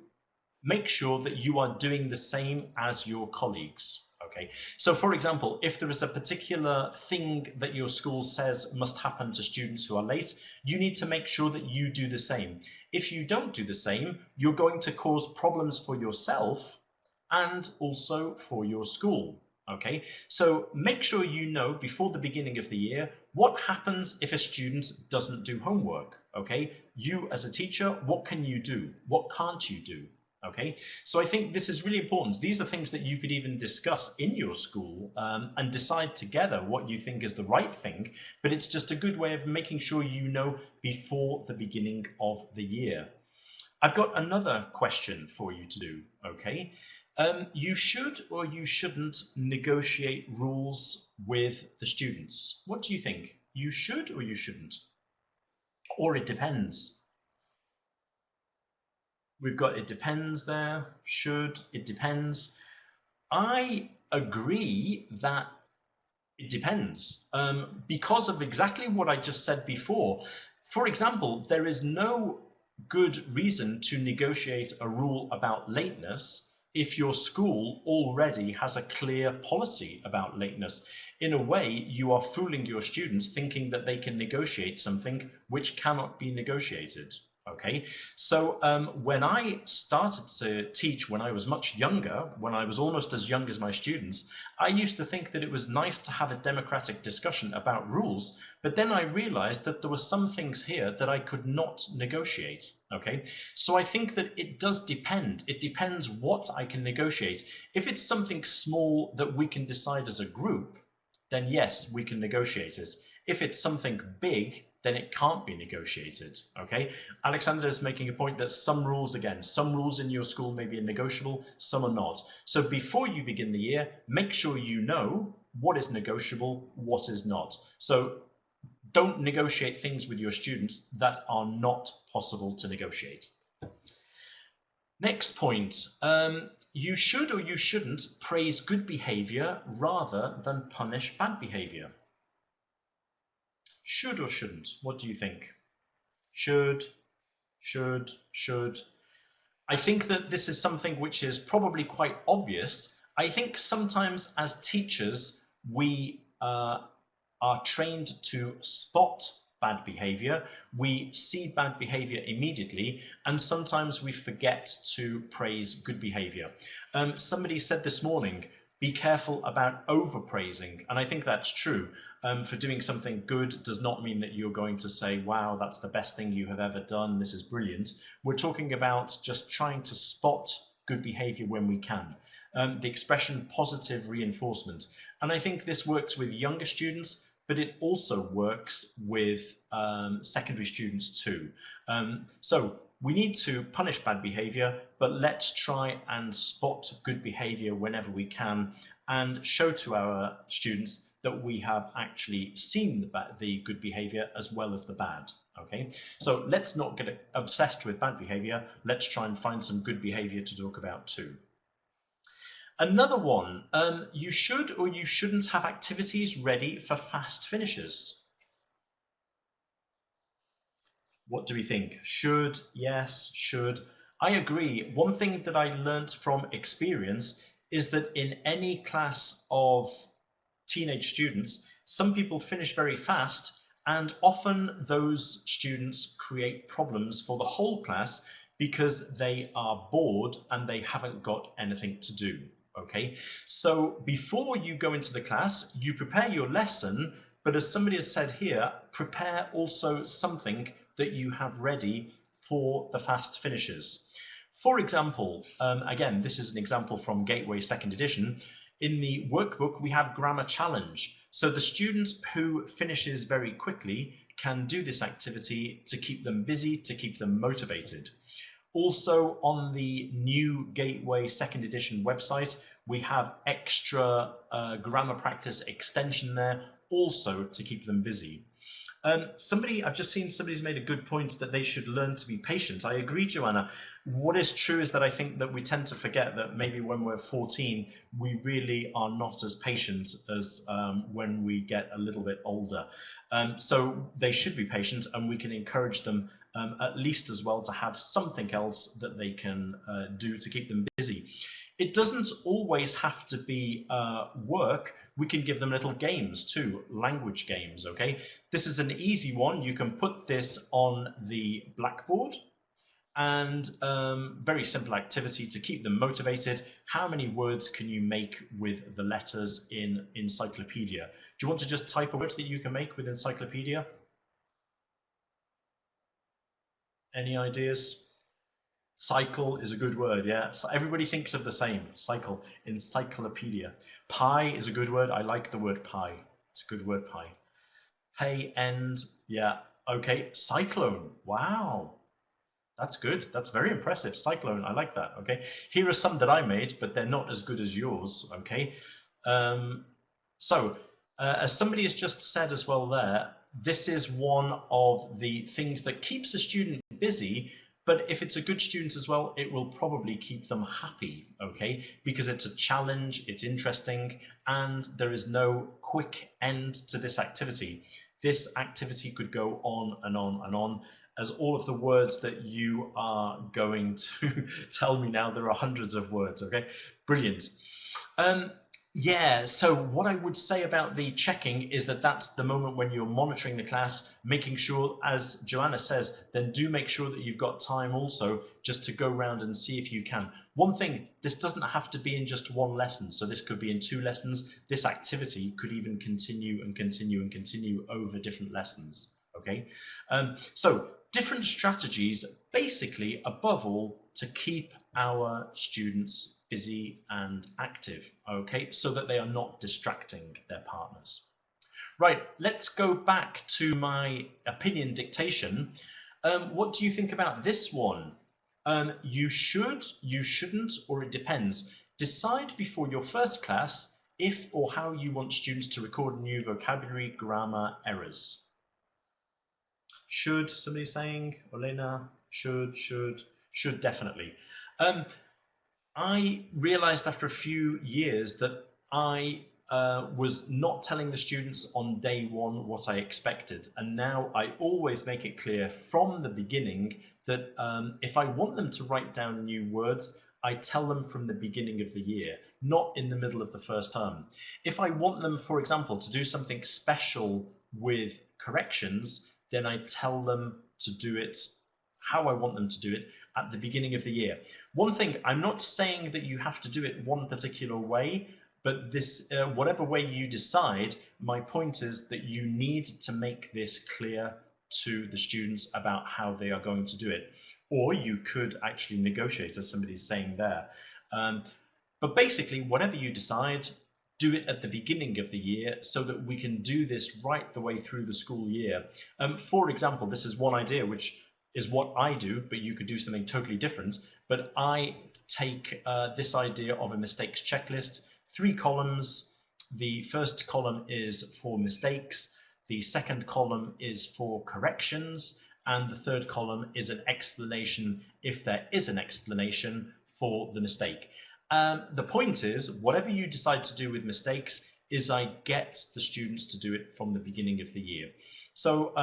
make sure that you are doing the same as your colleagues. Okay, so for example, if there is a particular thing that your school says must happen to students who are late, you need to make sure that you do the same. If you don't do the same, you're going to cause problems for yourself and also for your school. Okay, so make sure you know before the beginning of the year what happens if a student doesn't do homework. Okay, you as a teacher, what can you do? What can't you do? Okay, so I think this is really important. These are things that you could even discuss in your school and decide together what you think is the right thing, but it's just a good way of making sure you know before the beginning of the year. I've got another question for you to do, okay? You should or you shouldn't negotiate rules with the students. What do you think? You should or you shouldn't? Or it depends? We've got it depends there, should, it depends. I agree that it depends because of exactly what I just said before. For example, there is no good reason to negotiate a rule about lateness if your school already has a clear policy about lateness. In a way, you are fooling your students thinking that they can negotiate something which cannot be negotiated. Okay, so when I started to teach when I was much younger, when I was almost as young as my students, I used to think that it was nice to have a democratic discussion about rules, but then I realized that there were some things here that I could not negotiate. Okay, so I think that it does depend. It depends what I can negotiate. If it's something small that we can decide as a group, then yes, we can negotiate it. If it's something big, then it can't be negotiated, okay? Alexander is making a point that some rules in your school may be negotiable, some are not. So before you begin the year, make sure you know what is negotiable, what is not. So don't negotiate things with your students that are not possible to negotiate. Next point, you should or you shouldn't praise good behavior rather than punish bad behavior. Should or shouldn't? What do you think? Should. I think that this is something which is probably quite obvious. I think sometimes as teachers, we are trained to spot bad behavior. We see bad behavior immediately, and sometimes we forget to praise good behavior. Somebody said this morning, be careful about overpraising, and I think that's true. For doing something good does not mean that you're going to say, wow, that's the best thing you have ever done, this is brilliant. We're talking about just trying to spot good behavior when we can. The expression positive reinforcement. And I think this works with younger students, but it also works with secondary students too. So we need to punish bad behavior, but let's try and spot good behavior whenever we can and show to our students that we have actually seen the good behavior as well as the bad. Okay, so let's not get obsessed with bad behavior. Let's try and find some good behavior to talk about too. Another one, you should or you shouldn't have activities ready for fast finishes. What do we think? Should, yes, should. I agree. One thing that I learnt from experience is that in any class of teenage students, some people finish very fast, and often those students create problems for the whole class because they are bored and they haven't got anything to do. Okay, so before you go into the class, you prepare your lesson, but as somebody has said here, prepare also something that you have ready for the fast finishes. For example, again, this is an example from Gateway 2nd edition. In the workbook, we have grammar challenge. So the student who finishes very quickly can do this activity to keep them busy, to keep them motivated. Also, on the new Gateway 2nd edition website, we have extra grammar practice extension there, also to keep them busy. I've just seen somebody's made a good point that they should learn to be patient. I agree, Joanna. What is true is that I think that we tend to forget that maybe when we're 14, we really are not as patient as when we get a little bit older. So they should be patient, and we can encourage them at least as well to have something else that they can do to keep them busy. It doesn't always have to be work. We can give them little games too, language games, okay? This is an easy one. You can put this on the blackboard, and very simple activity to keep them motivated. How many words can you make with the letters in encyclopedia? Do you want to just type a word that you can make with encyclopedia? Any ideas? Cycle is a good word, yeah. So everybody thinks of the same. Cycle, encyclopedia. Pie is a good word. I like the word pie. It's a good word, pie. Pay, end, yeah. Okay, cyclone. Wow, that's good. That's very impressive. Cyclone, I like that. Okay, here are some that I made, but they're not as good as yours. Okay, as somebody has just said as well there, this is one of the things that keeps a student busy. But if it's a good student as well, it will probably keep them happy, okay? Because it's a challenge, it's interesting, and there is no quick end to this activity. This activity could go on and on and on, as all of the words that you are going to tell me now, there are hundreds of words, okay? Brilliant. Yeah, so what I would say about the checking is that that's the moment when you're monitoring the class, making sure, as Joanna says, then do make sure that you've got time also just to go around and see if you can. One thing, this doesn't have to be in just one lesson, so this could be in 2 lessons. This activity could even continue and continue and continue over different lessons, okay? So different strategies, basically, above all, to keep our students busy and active, okay, so that they are not distracting their partners. Right, let's go back to my opinion dictation. What do you think about this one? You should, you shouldn't, or it depends. Decide before your first class if or how you want students to record new vocabulary, grammar, errors. Should, somebody saying, Olena, should definitely. I realized after a few years that I was not telling the students on day one what I expected, and now I always make it clear from the beginning that if I want them to write down new words, I tell them from the beginning of the year, not in the middle of the first term. If I want them, for example, to do something special with corrections, then I tell them to do it how I want them to do it at the beginning of the year. One thing, I'm not saying that you have to do it one particular way, but this, whatever way you decide, my point is that you need to make this clear to the students about how they are going to do it. Or you could actually negotiate, as somebody's saying there. But basically, whatever you decide, do it at the beginning of the year so that we can do this right the way through the school year. For example, this is one idea which is what I do, but you could do something totally different. But I take this idea of a mistakes checklist, 3 columns. The first column is for mistakes, the second column is for corrections, and the third column is an explanation, if there is an explanation, for the mistake. The point is, whatever you decide to do with mistakes, is I get the students to do it from the beginning of the year. So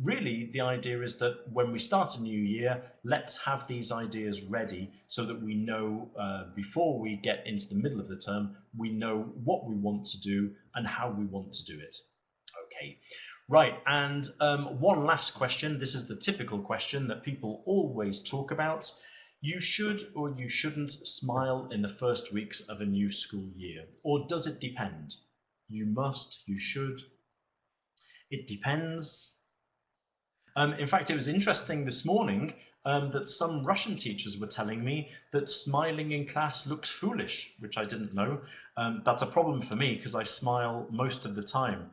really, the idea is that when we start a new year, let's have these ideas ready so that we know before we get into the middle of the term, we know what we want to do and how we want to do it. Okay, right, and one last question. This is the typical question that people always talk about. You should or you shouldn't smile in the first weeks of a new school year, or does it depend? You must, you should. It depends. In fact, it was interesting this morning that some Russian teachers were telling me that smiling in class looks foolish, which I didn't know. That's a problem for me because I smile most of the time.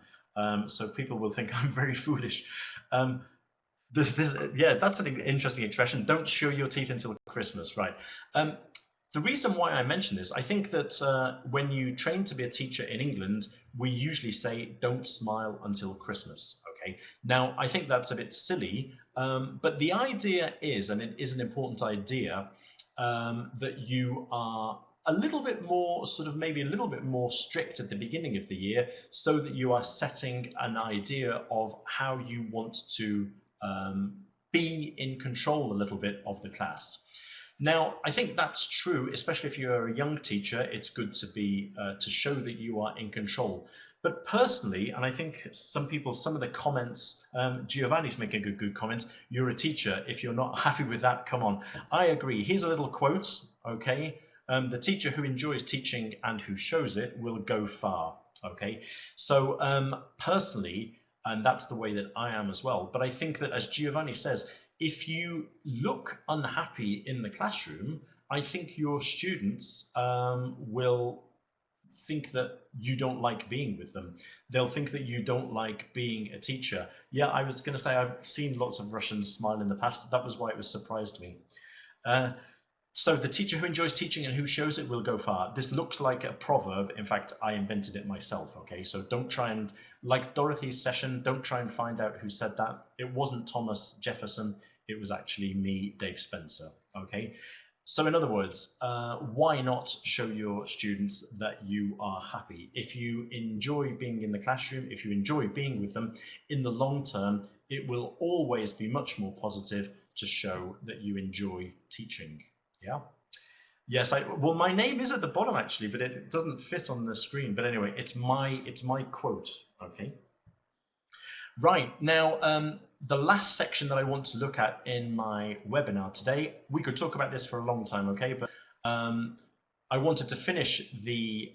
So people will think I'm very foolish. Yeah, that's an interesting expression. Don't show your teeth until Christmas, right? The reason why I mention this, I think that when you train to be a teacher in England, we usually say don't smile until Christmas. Okay. Now, I think that's a bit silly, but the idea is, and it is an important idea, that you are a little bit more, sort of maybe a little bit more strict at the beginning of the year, so that you are setting an idea of how you want to be in control a little bit of the class. Now, I think that's true, especially if you're a young teacher. It's good to be to show that you are in control. But personally, and I think some of the comments, Giovanni's making a good comment. You're a teacher. If you're not happy with that, come on. I agree. Here's a little quote. Okay, the teacher who enjoys teaching and who shows it will go far. Okay, so personally, and that's the way that I am as well. But I think that, as Giovanni says, if you look unhappy in the classroom, I think your students will think that you don't like being with them. They'll think that you don't like being a teacher. Yeah, I was going to say I've seen lots of Russians smile in the past. That was why it was surprised me. So the teacher who enjoys teaching and who shows it will go far. This looks like a proverb. In fact, I invented it myself. Okay, so don't try and, like Dorothy's session, don't try and find out who said that. It wasn't Thomas Jefferson. It was actually me, Dave Spencer. Okay, so in other words, why not show your students that you are happy? If you enjoy being in the classroom, if you enjoy being with them, in the long term, it will always be much more positive to show that you enjoy teaching. Yeah. Yes. Well, my name is at the bottom actually, but it doesn't fit on the screen. But anyway, it's my quote. Okay. Right now, the last section that I want to look at in my webinar today, we could talk about this for a long time. Okay, but I wanted to finish the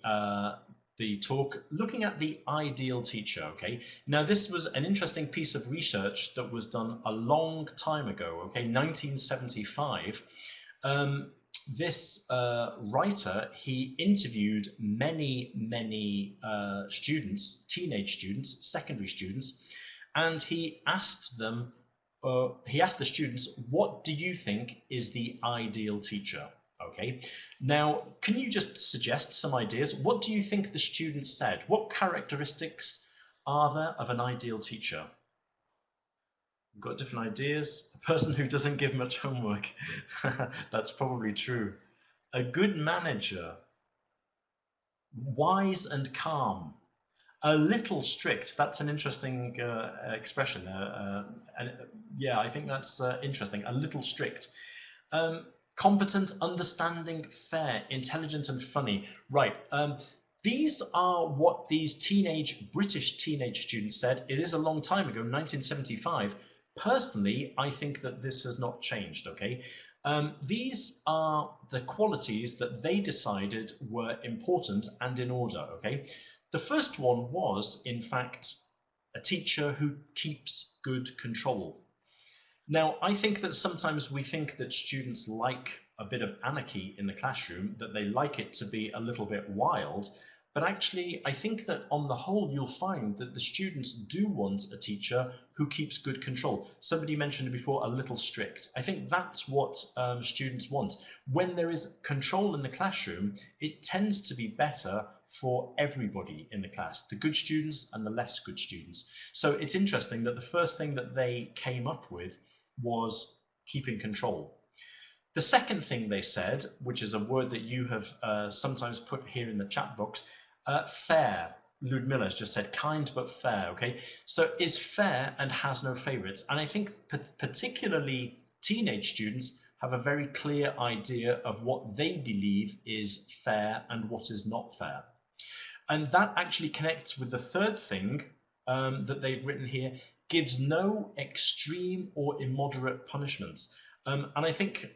talk looking at the ideal teacher. Okay, now this was an interesting piece of research that was done a long time ago. Okay, 1975. This writer, he interviewed many students, teenage students, secondary students, and he asked them, he asked the students, what do you think is the ideal teacher? Okay, now can you just suggest some ideas? What do you think the students said? What characteristics are there of an ideal teacher? Got different ideas. A person who doesn't give much homework. That's probably true. A good manager. Wise and calm. A little strict. That's an interesting expression. And yeah, I think that's interesting. A little strict. Competent, understanding, fair, intelligent, and funny. Right. These are what these British teenage students said. It is a long time ago, 1975. Personally, I think that this has not changed, okay? These are the qualities that they decided were important and in order, okay? The first one was, in fact, a teacher who keeps good control. Now, I think that sometimes we think that students like a bit of anarchy in the classroom, that they like it to be a little bit wild, but actually I think that on the whole you'll find that the students do want a teacher who keeps good control. Somebody mentioned before, a little strict. I think that's what students want. When there is control in the classroom, it tends to be better for everybody in the class, the good students and the less good students. So it's interesting that the first thing that they came up with was keeping control. The second thing they said, which is a word that you have sometimes put here in the chat box, fair. Ludmilla has just said kind but fair, okay? So is fair and has no favorites. And I think particularly teenage students have a very clear idea of what they believe is fair and what is not fair. And that actually connects with the third thing that they've written here, gives no extreme or immoderate punishments. And I think,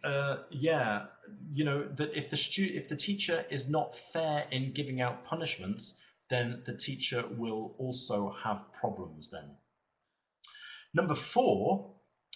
yeah, you know, that if the teacher is not fair in giving out punishments, then the teacher will also have problems then. Number 4,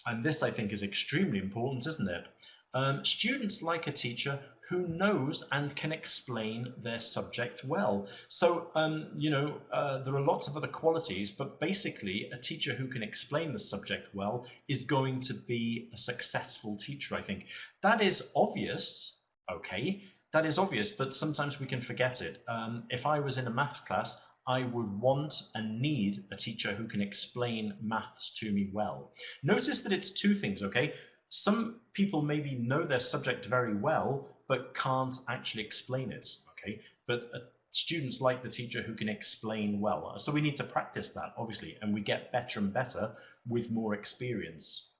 and this I think is extremely important, isn't it? Students like a teacher who knows and can explain their subject well. So, you know, there are lots of other qualities, but basically a teacher who can explain the subject well is going to be a successful teacher, I think. That is obvious, okay? That is obvious, but sometimes we can forget it. If I was in a maths class, I would want and need a teacher who can explain maths to me well. Notice that it's 2 things, okay? Some people maybe know their subject very well, but can't actually explain it, okay? But students like the teacher who can explain well. So we need to practice that, obviously, and we get better and better with more experience.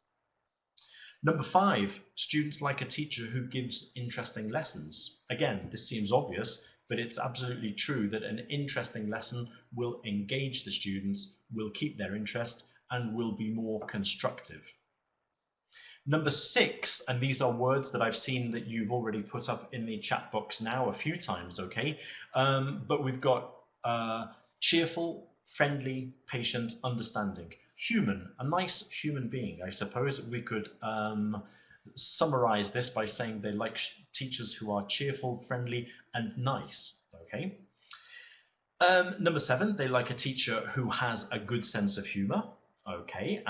Number 5, students like a teacher who gives interesting lessons. Again, this seems obvious, but it's absolutely true that an interesting lesson will engage the students, will keep their interest, and will be more constructive. Number 6, and these are words that I've seen that you've already put up in the chat box now a few times, okay? But we've got cheerful, friendly, patient, understanding. Human, a nice human being. I suppose we could summarize this by saying they like teachers who are cheerful, friendly, and nice, okay? Number 7, they like a teacher who has a good sense of humor, okay?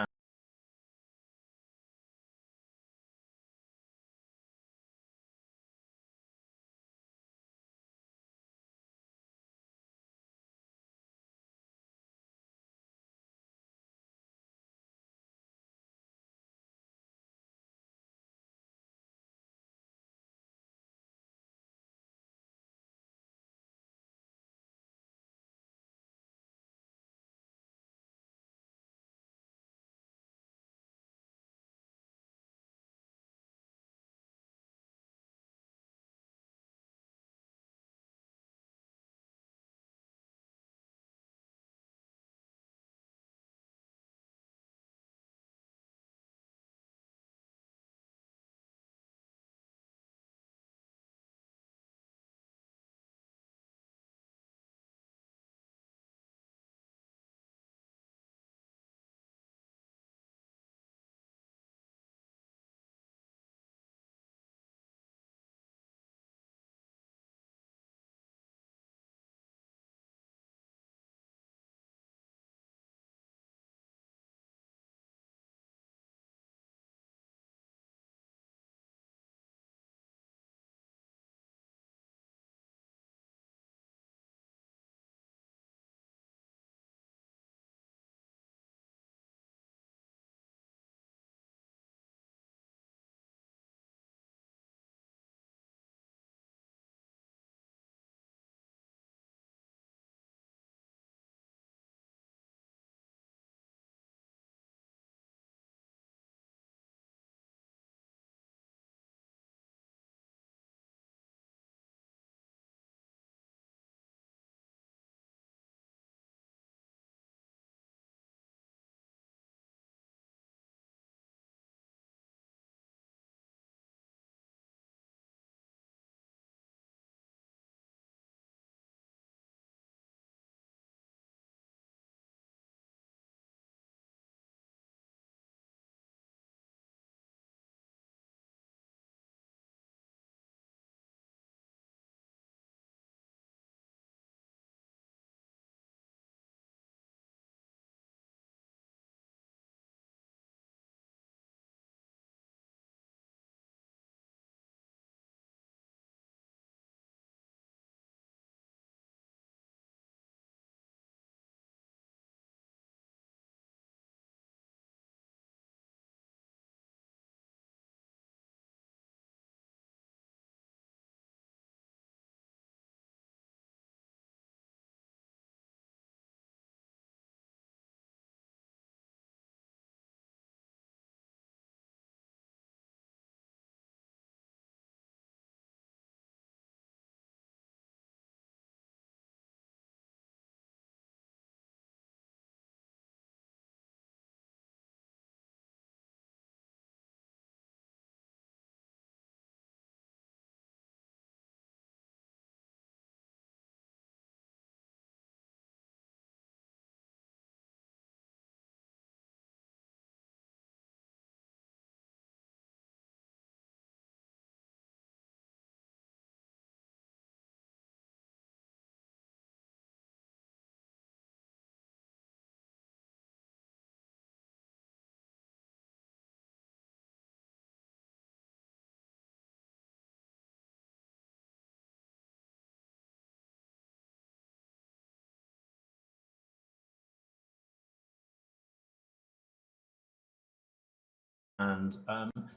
and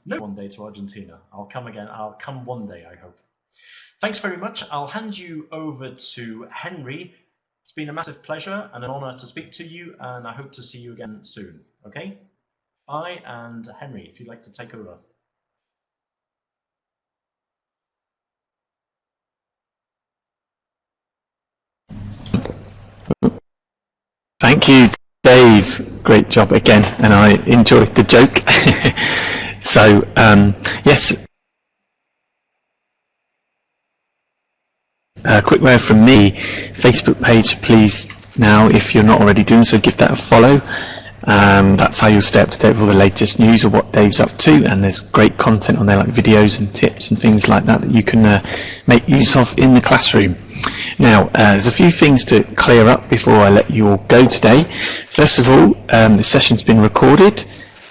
no, one day to Argentina. I'll come again. I'll come one day, I hope. Thanks very much. I'll hand you over to Henry. It's been a massive pleasure and an honor to speak to you, and I hope to see you again soon. Okay? Bye, and Henry, if you'd like to take over. Thank you, Dave. Great job again, and I enjoyed the joke. So, yes, a quick word from me. Facebook page, please, now, if you're not already doing so, give that a follow. That's how you'll stay up to date with all the latest news of what Dave's up to, and there's great content on there, like videos and tips and things like that, that you can make use of in the classroom. Now, there's a few things to clear up before I let you all go today. First of all, the session's been recorded,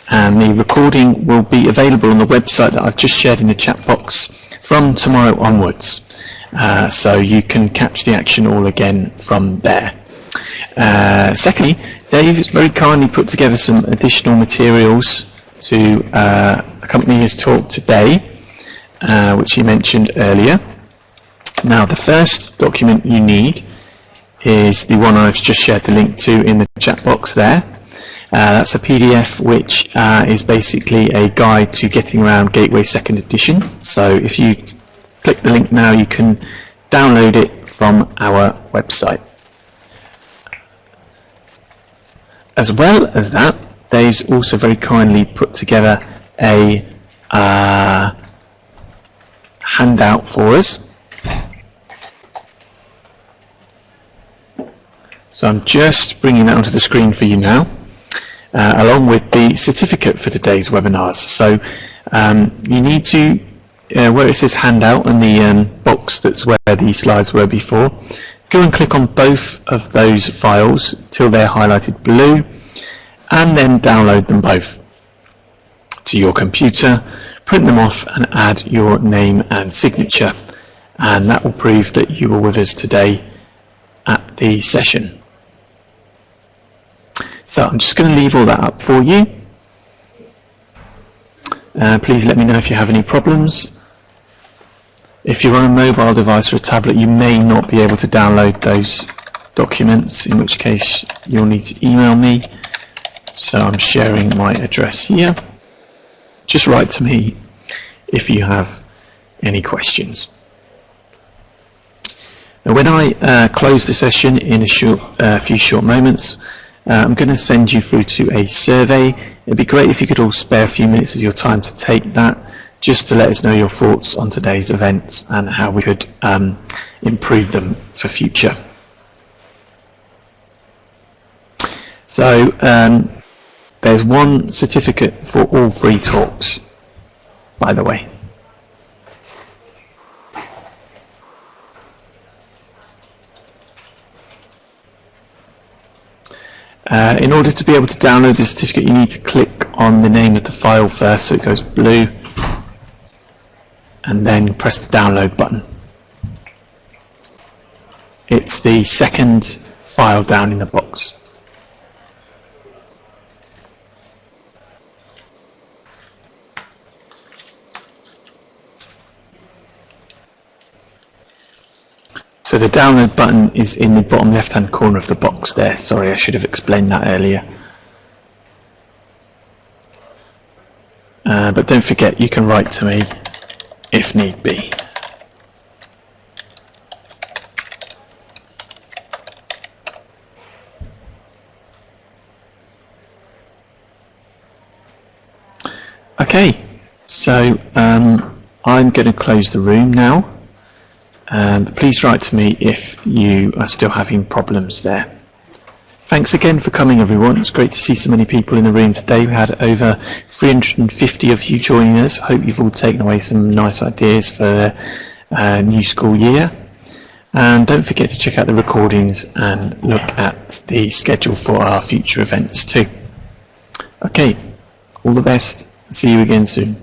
and the recording will be available on the website that I've just shared in the chat box from tomorrow onwards. So you can catch the action all again from there. Secondly, Dave has very kindly put together some additional materials to accompany his talk today, which he mentioned earlier. Now, the first document you need is the one I've just shared the link to in the chat box there. That's a PDF which is basically a guide to getting around Gateway 2nd edition. So if you click the link now, you can download it from our website. As well as that, Dave's also very kindly put together a handout for us. So I'm just bringing that onto the screen for you now, along with the certificate for today's webinars. So you need to, where it says handout and the box that's where the slides were before, go and click on both of those files till they're highlighted blue, and then download them both to your computer, print them off and add your name and signature, and that will prove that you were with us today at the session. So I'm just going to leave all that up for you. Please let me know if you have any problems. If you're on a mobile device or a tablet, you may not be able to download those documents, in which case you'll need to email me. So I'm sharing my address here. Just write to me if you have any questions. Now, when I close the session in a few short moments, I'm going to send you through to a survey. It'd be great if you could all spare a few minutes of your time to take that, just to let us know your thoughts on today's events and how we could improve them for future. So there's one certificate for all 3 talks, by the way. In order to be able to download the certificate, you need to click on the name of the file first, so it goes blue, and then press the download button. It's the second file down in the box. So the download button is in the bottom left hand corner of the box there. Sorry, I should have explained that earlier. But don't forget, you can write to me if need be. Okay, so I'm going to close the room now. Please write to me if you are still having problems there. Thanks again for coming, everyone. It's great to see so many people in the room today. We had over 350 of you joining us. Hope you've all taken away some nice ideas for the new school year. And don't forget to check out the recordings and look at the schedule for our future events too. Okay, all the best. See you again soon.